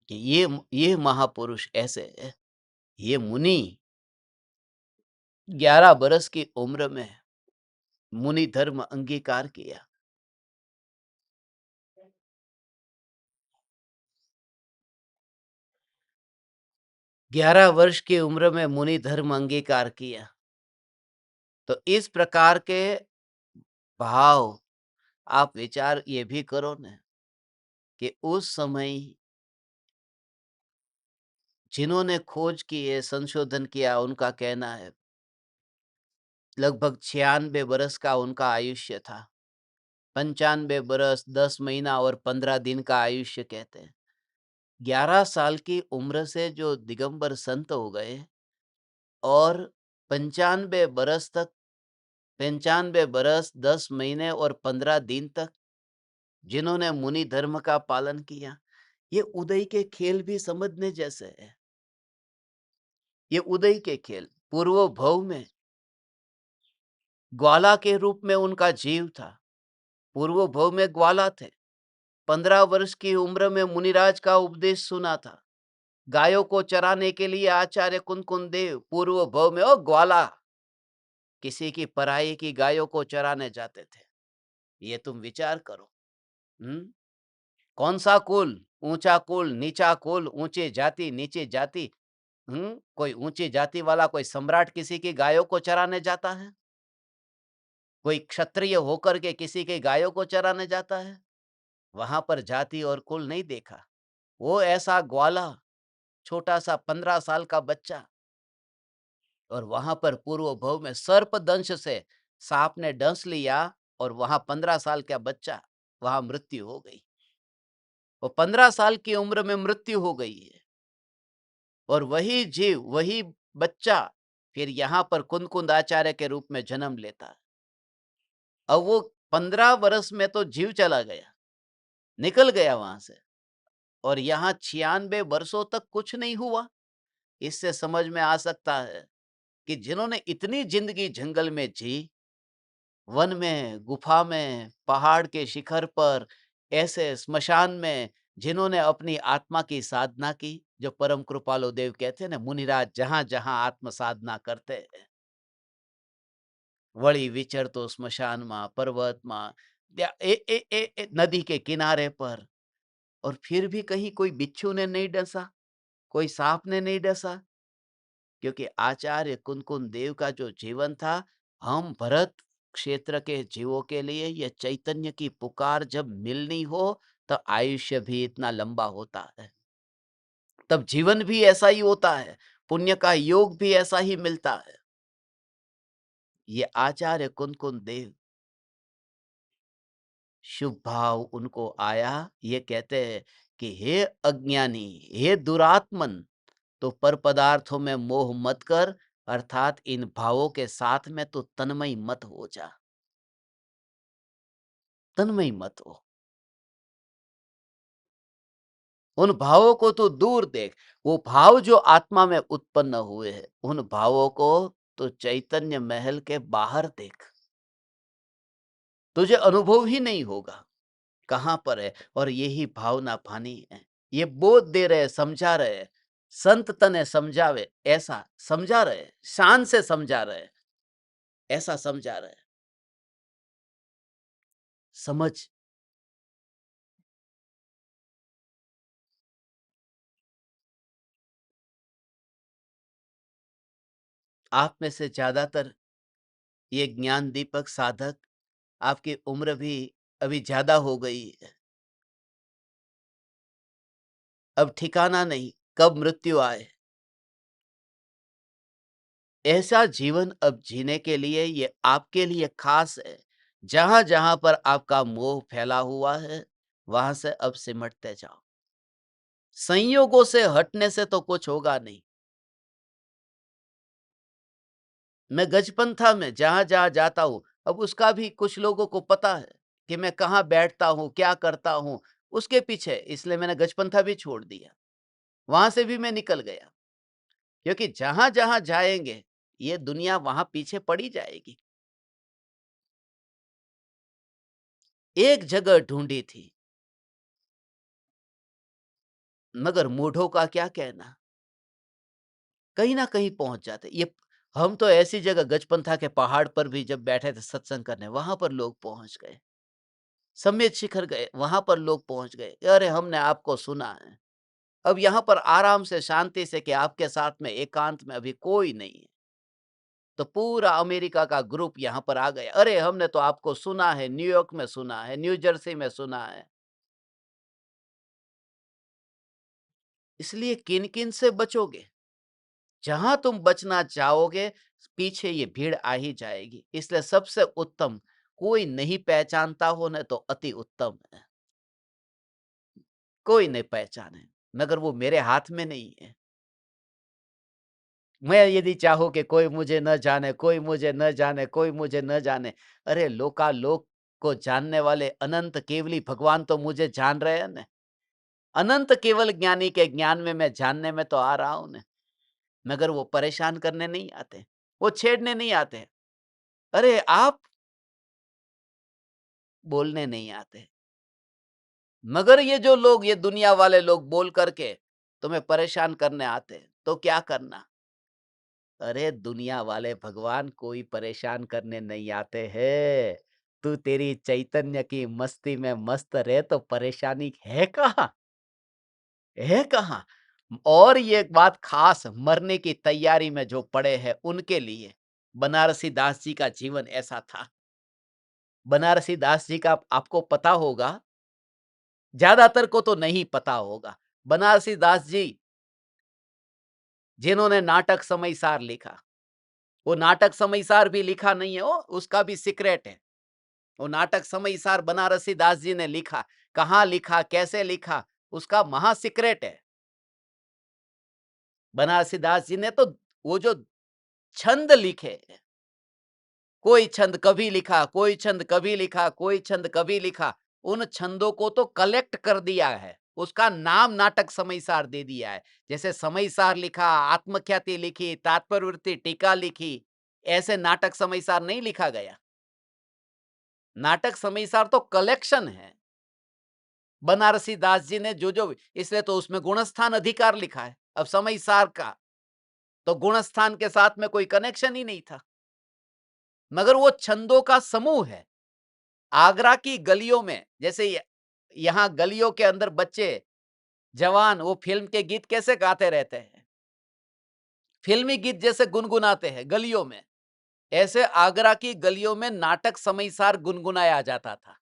कि ये महापुरुष ऐसे है। ये मुनि 11 बरस की उम्र में मुनि धर्म अंगीकार किया। 11 वर्ष की उम्र में मुनि धर्म अंगीकार किया। तो इस प्रकार के भाव आप विचार ये भी करो ना कि उस समय जिन्होंने खोज की है, संशोधन किया, उनका कहना है लगभग 96 बरस का उनका आयुष्य था। 95 बरस 10 महीना और 15 दिन का आयुष्य कहते हैं। 11 साल की उम्र से जो दिगंबर संत हो गए और 95 बरस तक, 95 बरस 10 महीने और 15 दिन तक जिन्होंने मुनि धर्म का पालन किया, ये उदय के खेल भी समझने जैसे है। ये उदय के खेल पूर्व भव में ग्वाला के रूप में उनका जीव था। पूर्व भव में ग्वाला थे। 15 वर्ष की उम्र में मुनिराज का उपदेश सुना था। गायों को चराने के लिए आचार्य कुन देव पूर्व भव में ग्वाला किसी की पराई की गायों को चराने जाते थे। ये तुम विचार करो। कौन सा कुल? ऊंचा कुल, नीचा कुल, ऊंची जाति, नीची जाति। कोई ऊंची जाति वाला, कोई सम्राट किसी की गायों को चराने जाता है? कोई क्षत्रिय होकर के किसी के गायों को चराने जाता है? वहां पर जाति और कुल नहीं देखा। वो ऐसा ग्वाला, छोटा सा 15 साल का बच्चा, और वहां पर पूर्व भव में सर्प दंश से सांप ने डंस लिया और वहां 15 साल का बच्चा, वहां मृत्यु हो गई। वो 15 साल की उम्र में मृत्यु हो गई है और वही जीव, वही बच्चा फिर यहाँ पर कुंद आचार्य के रूप में जन्म लेता है। अब वो 15 वर्ष में तो जीव चला गया, निकल गया वहां से, और यहाँ 96 वर्षों तक कुछ नहीं हुआ। इससे समझ में आ सकता है कि जिन्होंने इतनी जिंदगी जंगल में जी, वन में, गुफा में, पहाड़ के शिखर पर, ऐसे स्मशान में, जिन्होंने अपनी आत्मा की साधना की, जो परम कृपालु देव कहते हैं ना, मुनिराज जहां जहां आत्म साधना करते हैं, वળી विचरतो स्मशान में, पर्वत में, नदी के किनारे पर, और फिर भी कहीं कोई बिच्छू ने नहीं डसा, कोई सांप ने नहीं डसा, क्योंकि आचार्य कुन देव का जो जीवन था, हम भरत क्षेत्र के जीवों के लिए यह चैतन्य की पुकार जब मिलनी हो, तो आयुष्य भी इतना लंबा होता है, तब जीवन भी ऐसा ही होता है, पुण्य का योग भी ऐसा ही मिलता है। ये आचार्य कुन-कुन देव शुभ भाव उनको आया, ये कहते हैं कि हे अज्ञानी, हे दुरात्मन, तो पर पदार्थों में मोह मत कर, अर्थात इन भावों के साथ में तो तन्मय मत हो जा, तन्मय मत हो। उन भावों को तो दूर देख, वो भाव जो आत्मा में उत्पन्न हुए हैं, उन भावों को तो चैतन्य महल के बाहर देख, तुझे अनुभव ही नहीं होगा कहाँ पर है। और यही भावना पानी है। ये बोध दे रहे, समझा रहे, संत तने समझावे ऐसा समझा रहे, शान से समझा रहे, ऐसा समझा रहे। समझ, आप में से ज्यादातर ये ज्ञान दीपक साधक, आपकी उम्र भी अभी ज्यादा हो गई है, अब ठिकाना नहीं कब मृत्यु आए। ऐसा जीवन अब जीने के लिए ये आपके लिए खास है। जहां जहां पर आपका मोह फैला हुआ है, वहां से अब सिमटते जाओ। संयोगों से हटने से तो कुछ होगा नहीं। मैं गजपंथा में जहां जहां जाता हूं, अब उसका भी कुछ लोगों को पता है कि मैं कहाँ बैठता हूं, क्या करता हूं, उसके पीछे इसलिए मैंने गजपंथा भी छोड़ दिया, वहां से भी मैं निकल गया। क्योंकि जहां जहां जाएंगे, ये दुनिया वहां पीछे पड़ी जाएगी। एक जगह ढूंढी थी, मगर मूढ़ों का क्या कहना, कहीं ना कहीं पहुंच जाते ये। हम तो ऐसी जगह गजपंथा के पहाड़ पर भी जब बैठे थे सत्संग करने, वहां पर लोग पहुंच गए। समेत शिखर गए, वहां पर लोग पहुंच गए, अरे हमने आपको सुना है। अब यहाँ पर आराम से शांति से कि आपके साथ में एकांत में अभी कोई नहीं है, तो पूरा अमेरिका का ग्रुप यहाँ पर आ गया। अरे हमने तो आपको सुना है, न्यूयॉर्क में सुना है, न्यू जर्सी में सुना है। इसलिए किन किन से बचोगे? जहां तुम बचना चाहोगे, पीछे ये भीड़ आ ही जाएगी। इसलिए सबसे उत्तम, कोई नहीं पहचानता हो न तो अति उत्तम है। कोई नहीं पहचाने, मगर वो मेरे हाथ में नहीं है। मैं यदि चाहूँ कि कोई मुझे न जाने, कोई मुझे न जाने, कोई मुझे न जाने, अरे लोकालोक को जानने वाले अनंत केवली भगवान तो मुझे जान रहे हैं न। अनंत केवल ज्ञानी के ज्ञान में मैं जानने में तो आ रहा हूं न, मगर वो परेशान करने नहीं आते, वो छेड़ने नहीं आते। अरे आप बोलने नहीं आते, मगर ये जो लोग, ये दुनिया वाले लोग बोल करके तुम्हें परेशान करने आते, तो क्या करना? अरे दुनिया वाले भगवान कोई परेशान करने नहीं आते हैं। तू तेरी चैतन्य की मस्ती में मस्त रहे तो परेशानी है कहाँ? है कहाँ? और ये एक बात खास, मरने की तैयारी में जो पड़े हैं उनके लिए, बनारसी दास जी का जीवन ऐसा था। बनारसी दास जी का आपको पता होगा, ज्यादातर को तो नहीं पता होगा। बनारसी दास जी जिन्होंने नाटक समयसार लिखा, वो नाटक समयसार भी लिखा नहीं है, वो उसका भी सीक्रेट है। वो नाटक समयसार बनारसी दास जी ने लिखा, कहाँ लिखा, कैसे लिखा, उसका महा सीक्रेट है। बनारसी दास जी ने तो वो जो छंद लिखे, कोई छंद कभी लिखा, कोई छंद कभी लिखा, कोई छंद कभी लिखा, उन छंदों को तो कलेक्ट कर दिया है, उसका नाम नाटक समयसार दे दिया है। जैसे समयसार लिखा, आत्मख्याति लिखी, तात्पर्यवृत्ति टीका लिखी, ऐसे नाटक समयसार नहीं लिखा गया। नाटक समयसार तो कलेक्शन है। बनारसी दास जी ने जो जो, इसलिए तो उसमें गुणस्थान अधिकार लिखा है। अब समयसार का तो गुणस्थान के साथ में कोई कनेक्शन ही नहीं था, मगर वो छंदों का समूह है। आगरा की गलियों में, जैसे यहाँ गलियों के अंदर बच्चे जवान वो फिल्म के गीत कैसे गाते रहते हैं, फिल्मी गीत जैसे गुनगुनाते हैं गलियों में, ऐसे आगरा की गलियों में नाटक समयसार गुनगुनाया जाता था।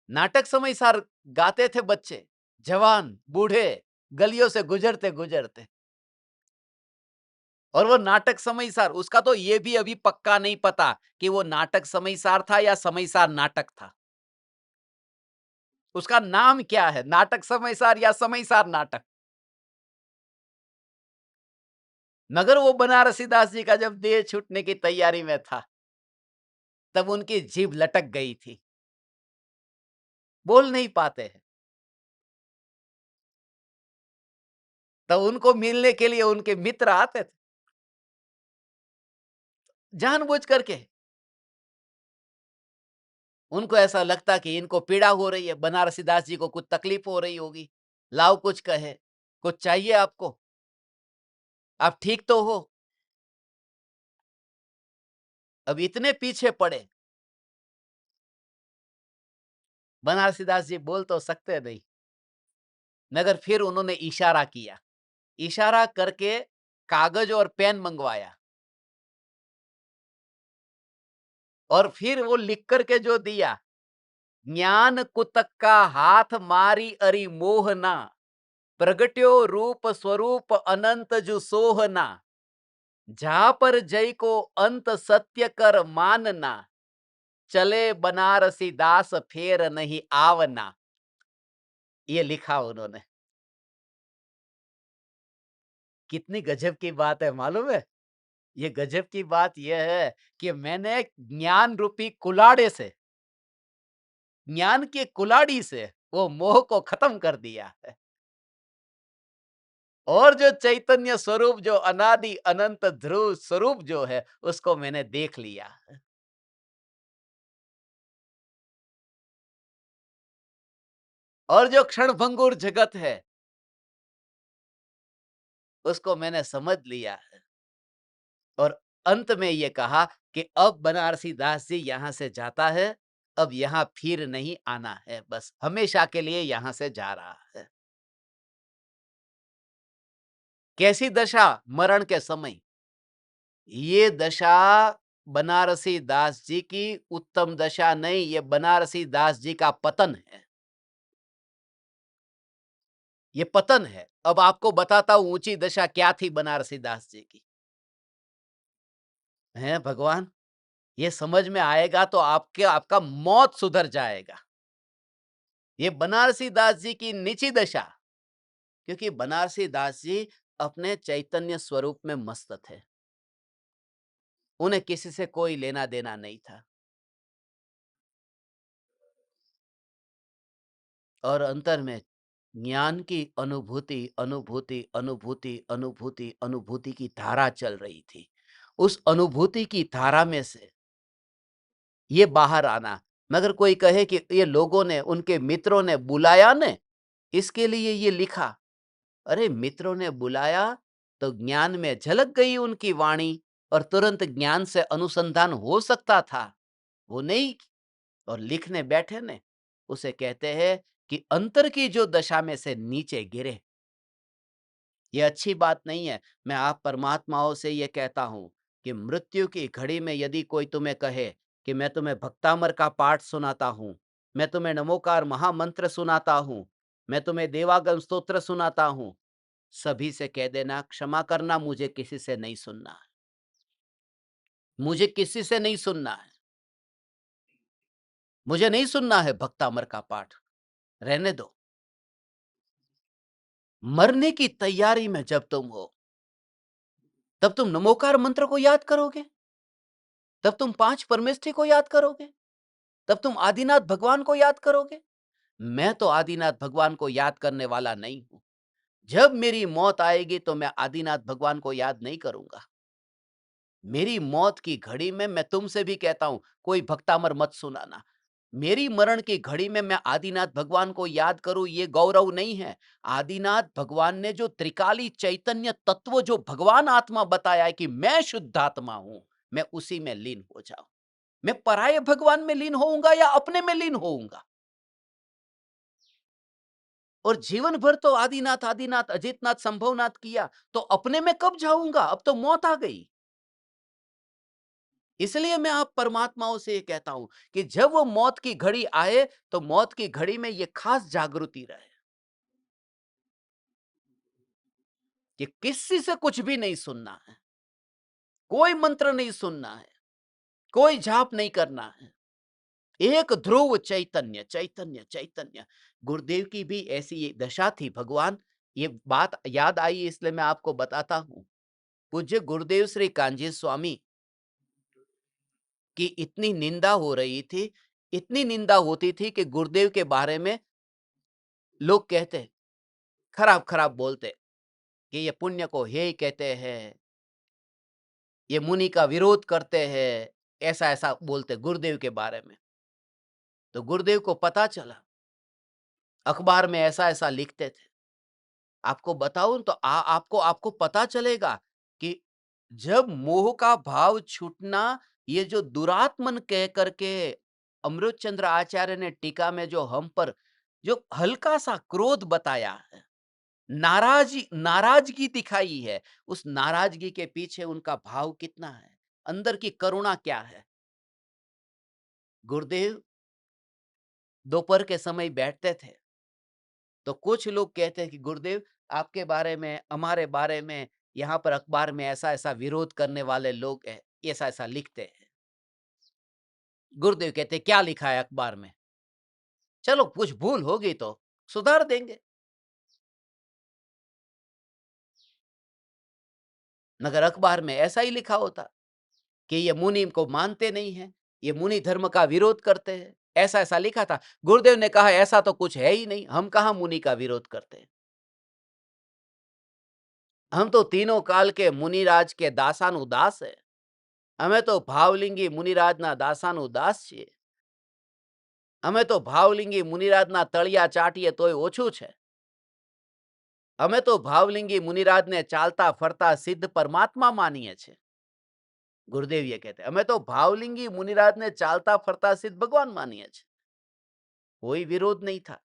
नाटक समयसार गाते थे बच्चे, जवान, बूढ़े, गलियों से गुजरते गुजरते। और वो नाटक समयसार, उसका तो ये भी अभी पक्का नहीं पता कि वो नाटक समयसार था या समयसार नाटक था। उसका नाम क्या है? नाटक समयसार या समयसार नाटक? मगर वो बनारसी दास जी का जब देह छूटने की तैयारी में था, तब उनकी जीभ लटक गई थी। बोल नहीं पाते हैं। तो उनको मिलने के लिए उनके मित्र आते थे, जानबूझ करके। उनको ऐसा लगता कि इनको पीड़ा हो रही है, बनारसी दास जी को कुछ तकलीफ हो रही होगी। लाओ कुछ कहे, कुछ चाहिए आपको? आप ठीक तो हो? अब इतने पीछे पड़े, बनारसी दास जी बोल तो सकते नहीं, मगर फिर उन्होंने इशारा किया। इशारा करके कागज और पेन मंगवाया और फिर वो लिख करके जो दिया, ज्ञान कुतक का हाथ मारी अरि मोहना, प्रगट्यो रूप स्वरूप अनंत जु सोहना, जहां पर जय को अंत सत्य कर मानना, चले बनारसी दास फेर नहीं आवना। ये लिखा उन्होंने। कितनी गजब की बात है मालूम है? ये गजब की बात यह है कि मैंने ज्ञान रूपी कुलाड़े से, ज्ञान के कुलाड़ी से वो मोह को खत्म कर दिया है। और जो चैतन्य स्वरूप, जो अनादि अनंत ध्रुव स्वरूप जो है, उसको मैंने देख लिया। और जो क्षणभंगुर जगत है, उसको मैंने समझ लिया है। और अंत में ये कहा कि अब बनारसी दास जी यहां से जाता है, अब यहां फिर नहीं आना है, बस हमेशा के लिए यहां से जा रहा है। कैसी दशा? मरण के समय। ये दशा बनारसी दास जी की उत्तम दशा नहीं, ये बनारसी दास जी का पतन है। ये पतन है। अब आपको बताता हूं ऊंची दशा क्या थी बनारसी दास जी की। है भगवान, ये समझ में आएगा तो आपके आपका मौत सुधर जाएगा। ये बनारसी दास जी की नीची दशा, क्योंकि बनारसी दास जी अपने चैतन्य स्वरूप में मस्त थे। उन्हें किसी से कोई लेना देना नहीं था। और अंतर में ज्ञान की अनुभूति अनुभूति अनुभूति अनुभूति अनुभूति की धारा चल रही थी। उस अनुभूति की धारा में से ये बाहर आना। मगर कोई कहे कि ये लोगों ने, उनके मित्रों ने बुलाया ने, इसके लिए ये लिखा। अरे मित्रों ने बुलाया तो ज्ञान में झलक गई उनकी वाणी और तुरंत ज्ञान से अनुसंधान हो सकता था, वो नहीं। और लिखने बैठे ने, उसे कहते हैं कि अंतर की जो दशा में से नीचे गिरे। ये अच्छी बात नहीं है। मैं आप परमात्माओं से ये कहता हूं कि मृत्यु की घड़ी में यदि कोई तुम्हें कहे कि मैं तुम्हें भक्तामर का पाठ सुनाता हूं, मैं तुम्हें नमोकार महामंत्र सुनाता हूं, मैं तुम्हें देवागम स्तोत्र सुनाता हूं, सभी से कह देना क्षमा करना, मुझे किसी से नहीं सुनना है। मुझे किसी से नहीं सुनना है। मुझे नहीं सुनना है भक्तामर का पाठ। रहने दो। मरने की तैयारी में जब तुम हो, तब तुम नमोकार मंत्र को याद करोगे, तब तुम पांच परमेष्ठी को याद करोगे, तब तुम आदिनाथ भगवान को याद करोगे। मैं तो आदिनाथ भगवान को याद करने वाला नहीं हूं। जब मेरी मौत आएगी तो मैं आदिनाथ भगवान को याद नहीं करूंगा। मेरी मौत की घड़ी में मैं तुमसे भी कहता हूं, कोई भक्तामर मत सुनाना। मेरी मरण की घड़ी में मैं आदिनाथ भगवान को याद करूं, ये गौरव नहीं है। आदिनाथ भगवान ने जो त्रिकाली चैतन्य तत्व, जो भगवान आत्मा बताया है कि मैं शुद्ध आत्मा हूं, मैं उसी में लीन हो जाऊं। मैं पराये भगवान में लीन होऊंगा या अपने में लीन होऊंगा? और जीवन भर तो आदिनाथ आदिनाथ अजितनाथ संभवनाथ किया, तो अपने में कब जाऊंगा? अब तो मौत आ गई। इसलिए मैं आप परमात्माओं से ये कहता हूं कि जब वो मौत की घड़ी आए, तो मौत की घड़ी में ये खास जागृति रहे कि किसी से कुछ भी नहीं सुनना है। कोई मंत्र नहीं सुनना है, कोई जाप नहीं करना है, एक ध्रुव चैतन्य चैतन्य चैतन्य। गुरुदेव की भी ऐसी ये दशा थी भगवान। ये बात याद आई इसलिए मैं आपको बताता हूं। पूज्य गुरुदेव श्री कांजी स्वामी की इतनी निंदा हो रही थी, इतनी निंदा होती थी कि गुरुदेव के बारे में लोग कहते, खराब खराब बोलते कि ये पुण्य को हे कहते हैं, ये मुनि का विरोध करते हैं, ऐसा ऐसा बोलते गुरुदेव के बारे में। तो गुरुदेव को पता चला, अखबार में ऐसा ऐसा लिखते थे। आपको बताऊं तो आपको आपको पता चलेगा कि जब मोह का भाव छूटना, ये जो दुरात्मन कह करके अमृत चंद्र आचार्य ने टीका में जो हम पर जो हल्का सा क्रोध बताया है, नाराजगी दिखाई है, उस नाराजगी के पीछे उनका भाव कितना है, अंदर की करुणा क्या है। गुरुदेव दोपहर के समय बैठते थे तो कुछ लोग कहते हैं कि गुरुदेव आपके बारे में, हमारे बारे में यहाँ पर अखबार में ऐसा ऐसा विरोध करने वाले लोग हैं, ऐसा ऐसा लिखते हैं। गुरुदेव कहते क्या लिखा है अखबार में, चलो कुछ भूल होगी तो सुधार देंगे, मगर अखबार में ऐसा ही लिखा होता कि ये मुनि को मानते नहीं है, ये मुनि धर्म का विरोध करते हैं, ऐसा ऐसा लिखा था। गुरुदेव ने कहा ऐसा तो कुछ है ही नहीं, हम कहां मुनि का विरोध करते हैं, हम तो तीनों काल के मुनिराज के दासानुदास है, हमें तो भावलिंगी मुनिराजना दासानुदास छे, हमें तो भावलिंगी मुनिराजना तળિયા ચાટીએ તોય ઓછું છે, અમે તો ભાવલિંગી મુનિરાજને ચાલતા ફરતા સિદ્ધ પરમાત્મા માનીએ છે। गुरुदेव ये कहते हमें तो भावलिंगी मुनिराज ने चालता फरता सिद्ध भगवान मानिए छे। कोई विरोध नहीं था,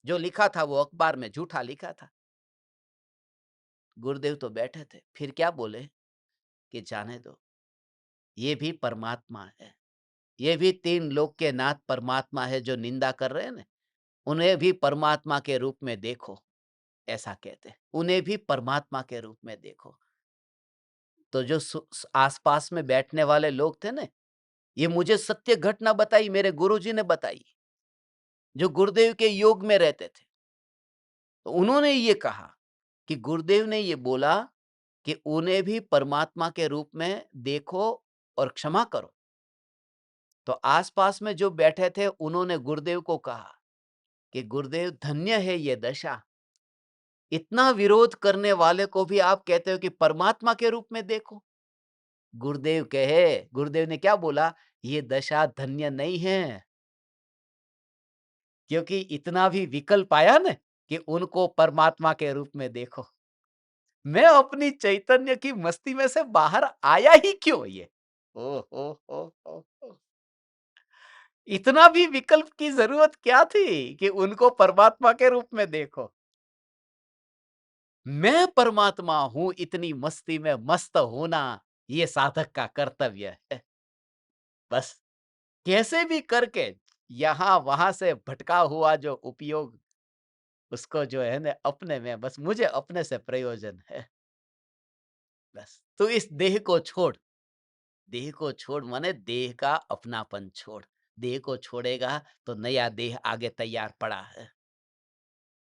जो लिखा था वो अखबार में झूठा लिखा था। गुरुदेव तो बैठे थे, फिर क्या बोले कि जाने दो, ये भी परमात्मा है, ये भी तीन लोक के नाथ परमात्मा है, जो निंदा कर रहे हैं ना, उन्हें भी परमात्मा के रूप में देखो, ऐसा कहते हैं, उन्हें भी परमात्मा के रूप में देखो। तो जो आसपास में बैठने वाले लोग थे ना, ये मुझे सत्य घटना बताई, मेरे गुरुजी ने बताई, जो गुरुदेव के योग में रहते थे। तो उन्होंने ये कहा कि गुरुदेव ने ये बोला कि उन्हें भी परमात्मा के रूप में देखो और क्षमा करो। तो आसपास में जो बैठे थे उन्होंने गुरुदेव को कहा कि गुरुदेव धन्य है ये दशा, इतना विरोध करने वाले को भी आप कहते हो कि परमात्मा के रूप में देखो। गुरुदेव ने क्या बोला, ये दशा धन्य नहीं है, क्योंकि इतना भी विकल्प आया ना कि उनको परमात्मा के रूप में देखो। मैं अपनी चैतन्य की मस्ती में से बाहर आया ही क्यों ये? ओ हो। इतना भी विकल्प की जरूरत क्या थी कि उनको परमात्मा के रूप में देखो। मैं परमात्मा हूं, इतनी मस्ती में मस्त होना ये साधक का कर्तव्य है। बस कैसे भी करके यहां वहां से भटका हुआ जो उपयोग, उसको जो है ना अपने में, बस मुझे अपने से प्रयोजन है। बस तू इस देह को छोड़ माने देह का अपनापन छोड़। देह को छोड़ेगा तो नया देह आगे तैयार पड़ा है।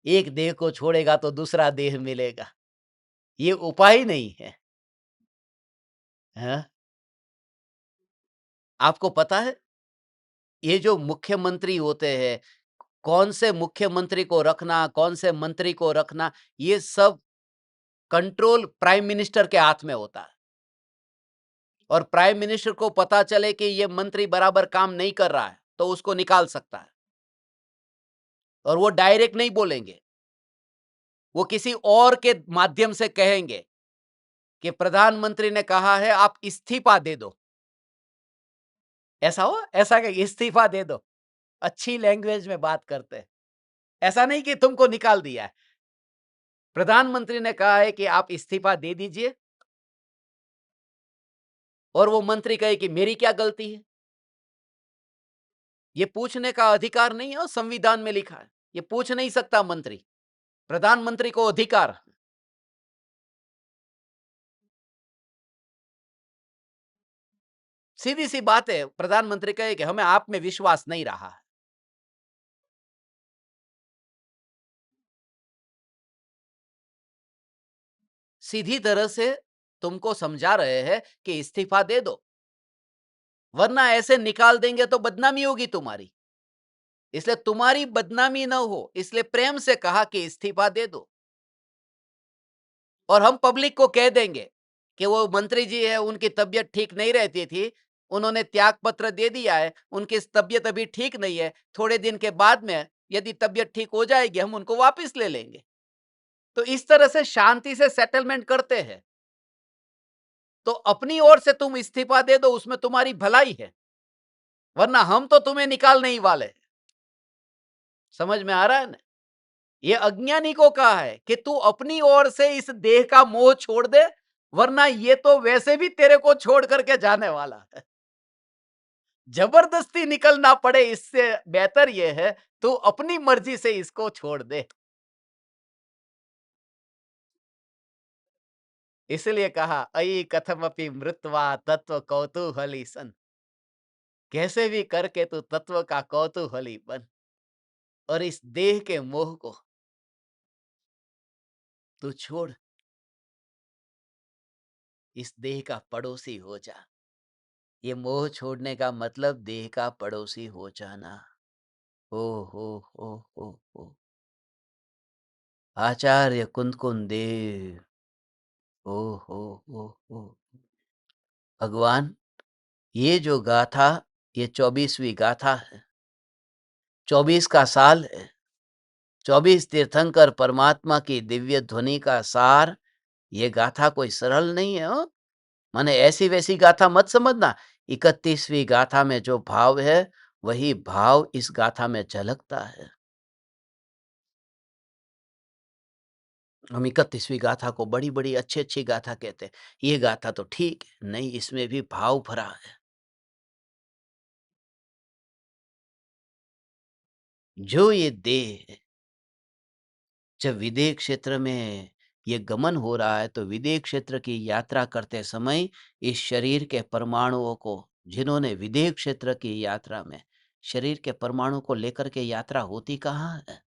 एक देह को छोड़ेगा तो दूसरा देह मिलेगा, ये उपाय नहीं है। हाँ? आपको पता है ये जो मुख्यमंत्री होते हैं, कौन से मुख्यमंत्री को रखना, कौन से मंत्री को रखना, ये सब कंट्रोल प्राइम मिनिस्टर के हाथ में होता है। और प्राइम मिनिस्टर को पता चले कि ये मंत्री बराबर काम नहीं कर रहा है तो उसको निकाल सकता है। और वो डायरेक्ट नहीं बोलेंगे, वो किसी और के माध्यम से कहेंगे कि प्रधानमंत्री ने कहा है आप इस्तीफा दे दो। ऐसा कि इस्तीफा दे दो, अच्छी लैंग्वेज में बात करते हैं। ऐसा नहीं कि तुमको निकाल दिया है, प्रधानमंत्री ने कहा है कि आप इस्तीफा दे दीजिए, और वो मंत्री कहे कि मेरी क्या गलती है। ये पूछने का अधिकार नहीं है, और संविधान में लिखा है ये पूछ नहीं सकता मंत्री। प्रधानमंत्री को अधिकार सीधी सी बात है, प्रधानमंत्री कहे कि हमें आप में विश्वास नहीं रहा है। सीधी तरह से तुमको समझा रहे हैं कि इस्तीफा दे दो, वरना ऐसे निकाल देंगे तो बदनामी होगी तुम्हारी। इसलिए तुम्हारी बदनामी ना हो, इसलिए प्रेम से कहा कि इस्तीफा दे दो। और हम पब्लिक को कह देंगे कि वो मंत्री जी है, उनकी तबीयत ठीक नहीं रहती थी, उन्होंने त्याग पत्र दे दिया है, उनकी तबीयत अभी ठीक नहीं है, थोड़े दिन के बाद में यदि तबीयत ठीक हो जाएगी हम उनको वापस ले लेंगे। तो इस तरह से शांति से सेटलमेंट करते हैं। तो अपनी ओर से तुम इस्तीफा दे दो, उसमें तुम्हारी भलाई है, वरना हम तो तुम्हें निकाल नहीं वाले। समझ में आ रहा है ना? ये अज्ञानी को कहा है कि तू अपनी ओर से इस देह का मोह छोड़ दे, वरना ये तो वैसे भी तेरे को छोड़ करके जाने वाला है। जबरदस्ती निकलना पड़े, इससे बेहतर ये है तू अपनी मर्जी से इसको छोड़ दे। इसलिए कहा अयि कथमपि मृत्वा तत्व कौतूहली सन। कैसे भी करके तू तत्व का कौतूहली बन और इस देह के मोह को तू छोड़, इस देह का पड़ोसी हो जा। ये मोह छोड़ने का मतलब देह का पड़ोसी हो जाना। ओ हो हो हो हो। आचार्य कुंदकुन देव। ओ हो हो हो। भगवान, ये जो गाथा, ये 24वीं गाथा है। 24 का साल है। 24 तीर्थंकर परमात्मा की दिव्य ध्वनि का सार। ये गाथा कोई सरल नहीं है। हो माने ऐसी वैसी गाथा मत समझना। 31वीं गाथा में जो भाव है, वही भाव इस गाथा में झलकता है। हम 31वीं गाथा को बड़ी बड़ी अच्छी अच्छी गाथा कहते हैं। ये गाथा तो ठीक है, नहीं, इसमें भी भाव भरा है। जो ये देह है, जब विदेह क्षेत्र में ये गमन हो रहा है, तो विदेह क्षेत्र की यात्रा करते समय इस शरीर के परमाणुओं को, जिन्होंने विदेह क्षेत्र की यात्रा में शरीर के परमाणु को लेकर के यात्रा होती कहाँ है?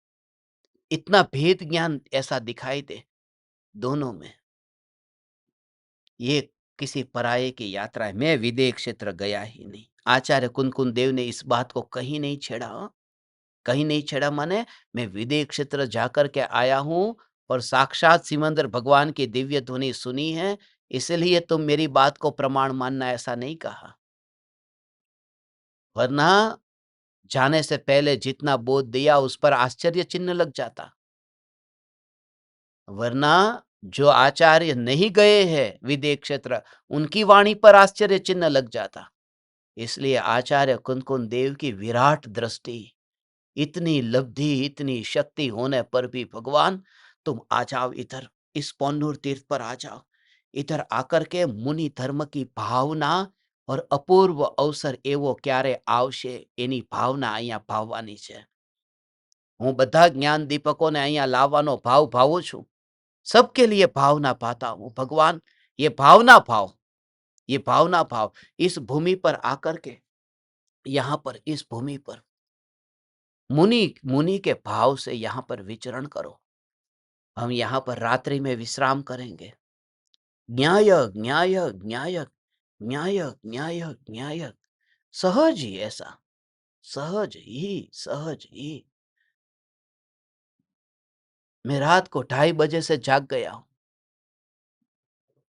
इतना भेद ज्ञान ऐसा दिखाई दे दोनों में। ये किसी पराये की यात्रा है। मैं विदेह क्षेत्र गया ही नहीं। आचार्य कुंदकुन देव ने इस बात को कहीं नहीं छेड़ा। कहीं नहीं छेड़ा माने मैं विदेह क्षेत्र जाकर के आया हूँ और साक्षात सिमंदर भगवान की दिव्य ध्वनि सुनी है, इसलिए तुम मेरी बात को प्रमाण मानना, ऐसा नहीं कहा। वरना जाने से पहले जितना बोध दिया उस पर आश्चर्य चिन्ह लग जाता। वरना जो आचार्य नहीं गए हैं विदेह क्षेत्र, उनकी वाणी पर आश्चर्य चिन्ह लग जाता। इसलिए आचार्य कुंदकुन देव की विराट दृष्टि, इतनी लब्धि, इतनी शक्ति होने पर भी भगवान तुम आ जाओ इधर, इस पौन्नूर तीर्थ पर आ जाओ। इधर आकर के मुनि धर्म की भावना और अपूर्व अवसर एवो क्યારે आवशे एनी भावना અહીંયા ભાવવાની છે। હું બધા જ્ઞાન દીપકોને અહીંયા લાવવાનો ભાવ ભાવું છું। सबके लिए भावना पाता हूँ भगवान। ये भावना भाव इस भूमि पर आकर के, यहाँ पर इस भूमि पर मुनि मुनि के भाव से यहाँ पर विचरण करो। हम यहाँ पर रात्रि में विश्राम करेंगे। न्याय न्याय न्याय न्याय न्याय न्याय, सहज ही ऐसा, सहज ही। मैं रात को 2:30 बजे से जाग गया हूँ।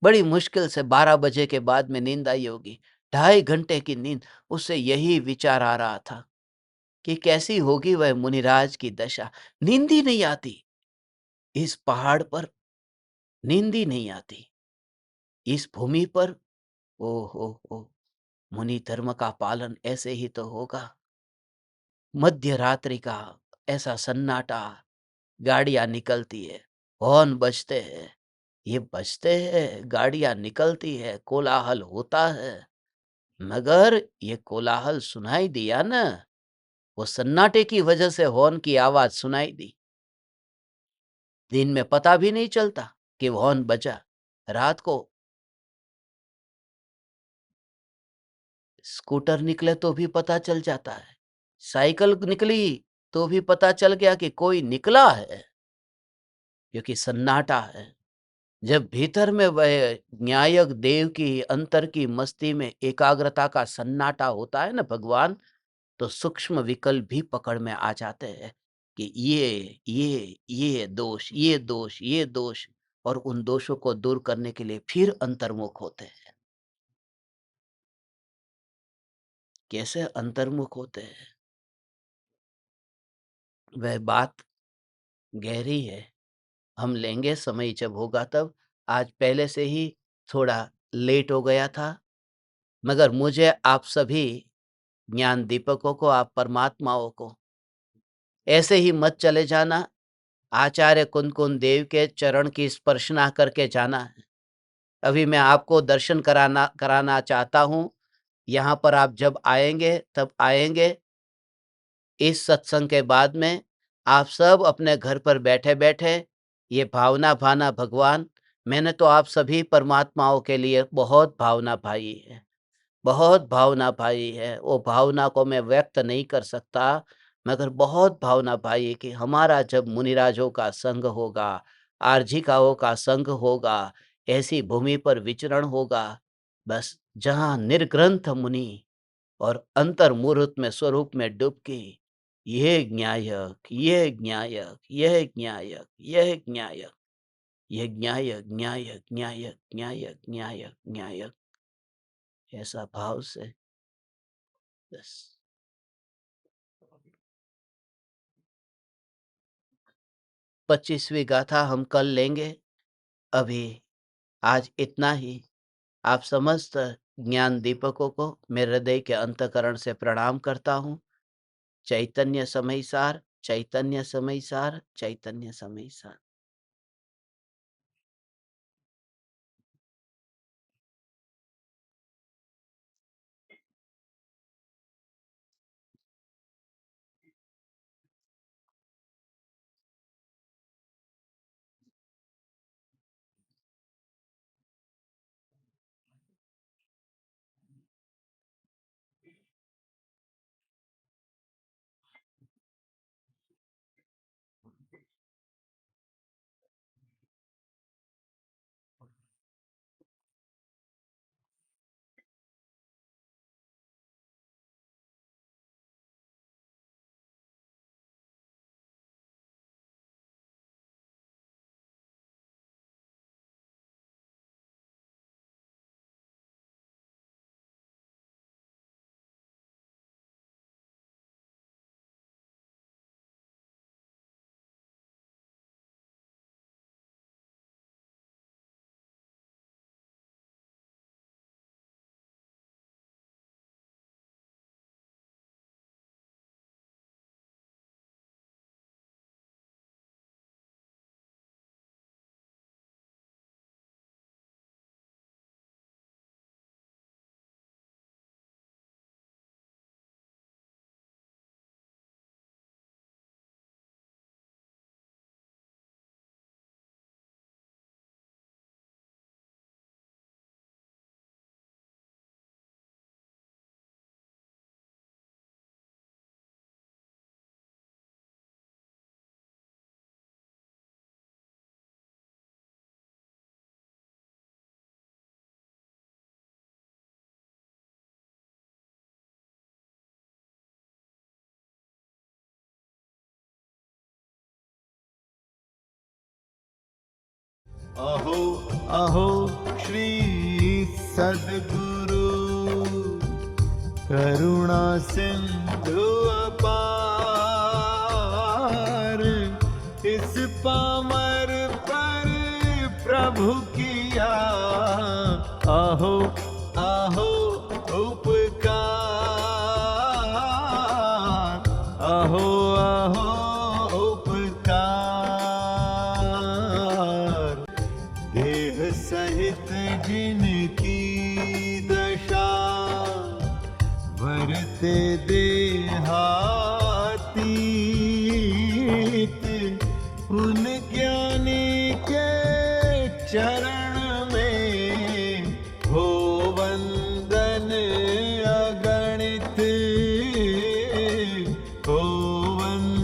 बड़ी मुश्किल से 12 बजे के बाद में नींद आई होगी। 2.5 घंटे की नींद। उससे यही विचार आ रहा था कि कैसी होगी वह मुनिराज की दशा। नींद ही नहीं आती। इस पहाड़ पर नींद ही नहीं आती। इस भूमि पर ओ हो, मुनि धर्म का पालन ऐसे ही तो होगा। मध्य रात्रि का ऐसा सन्नाटा, गाड़ियां निकलती है, हॉर्न बजते हैं, ये बजते हैं, गाड़ियां निकलती है, कोलाहल होता है, मगर ये कोलाहल सुनाई दिया ना, वो सन्नाटे की वजह से हॉर्न की आवाज सुनाई दी। दिन में पता भी नहीं चलता कि हॉर्न बजा। रात को स्कूटर निकले तो भी पता चल जाता है, साइकिल निकली तो भी पता चल गया कि कोई निकला है, क्योंकि सन्नाटा है। जब भीतर में वह न्यायक देव की अंतर की मस्ती में एकाग्रता का सन्नाटा होता है ना भगवान, तो सूक्ष्म विकल्प भी पकड़ में आ जाते हैं कि ये दोष, ये दोष, ये दोष, और उन दोषों को दूर करने के लिए फिर अंतर्मुख होते हैं। कैसे अंतर्मुख होते हैं? वह बात गहरी है, हम लेंगे समय जब होगा तब। आज पहले से ही थोड़ा लेट हो गया था, मगर मुझे आप सभी ज्ञान दीपकों को, आप परमात्माओं को ऐसे ही मत चले जाना। आचार्य कुंद देव के चरण की स्पर्शना करके जाना है। अभी मैं आपको दर्शन कराना चाहता हूँ। यहाँ पर आप जब आएंगे तब आएंगे। इस सत्संग के बाद में आप सब अपने घर पर बैठे बैठे ये भावना भाना, भगवान मैंने तो आप सभी परमात्माओं के लिए बहुत भावना भाई है, बहुत भावना भाई है। वो भावना को मैं व्यक्त नहीं कर सकता, मगर बहुत भावना भाई है कि हमारा जब मुनिराजों का संग होगा, आर्जिकाओं का संग होगा, ऐसी भूमि पर विचरण होगा, बस जहाँ निर्ग्रंथ मुनि और अंतर्मुहूर्त में स्वरूप में डुबकी, ये ज्ञायक, ये ज्ञायक, यह ज्ञायक, यह ज्ञायक, यह ज्ञायक, ज्ञायक, ज्ञायक, ज्ञायक, ज्ञायक, ज्ञायक, ऐसा भाव से बस 25वीं गाथा हम कल लेंगे। अभी आज इतना ही। आप समस्त ज्ञान दीपकों को मेरे हृदय के अंतःकरण से प्रणाम करता हूँ। चैतन्य समय सार, चैतन्य समय सार, चैतन्य समय सार। अहो अहो श्री सद्गुरु करुणा सिंधु अपार, इस पामर पर प्रभु किया अहो अहो उपकार, अहो अहो उपकार। देह सहित जिनकी दशा वरते देहातीत, उन ज्ञानी के चरण में हो वंदन अगा। वंदे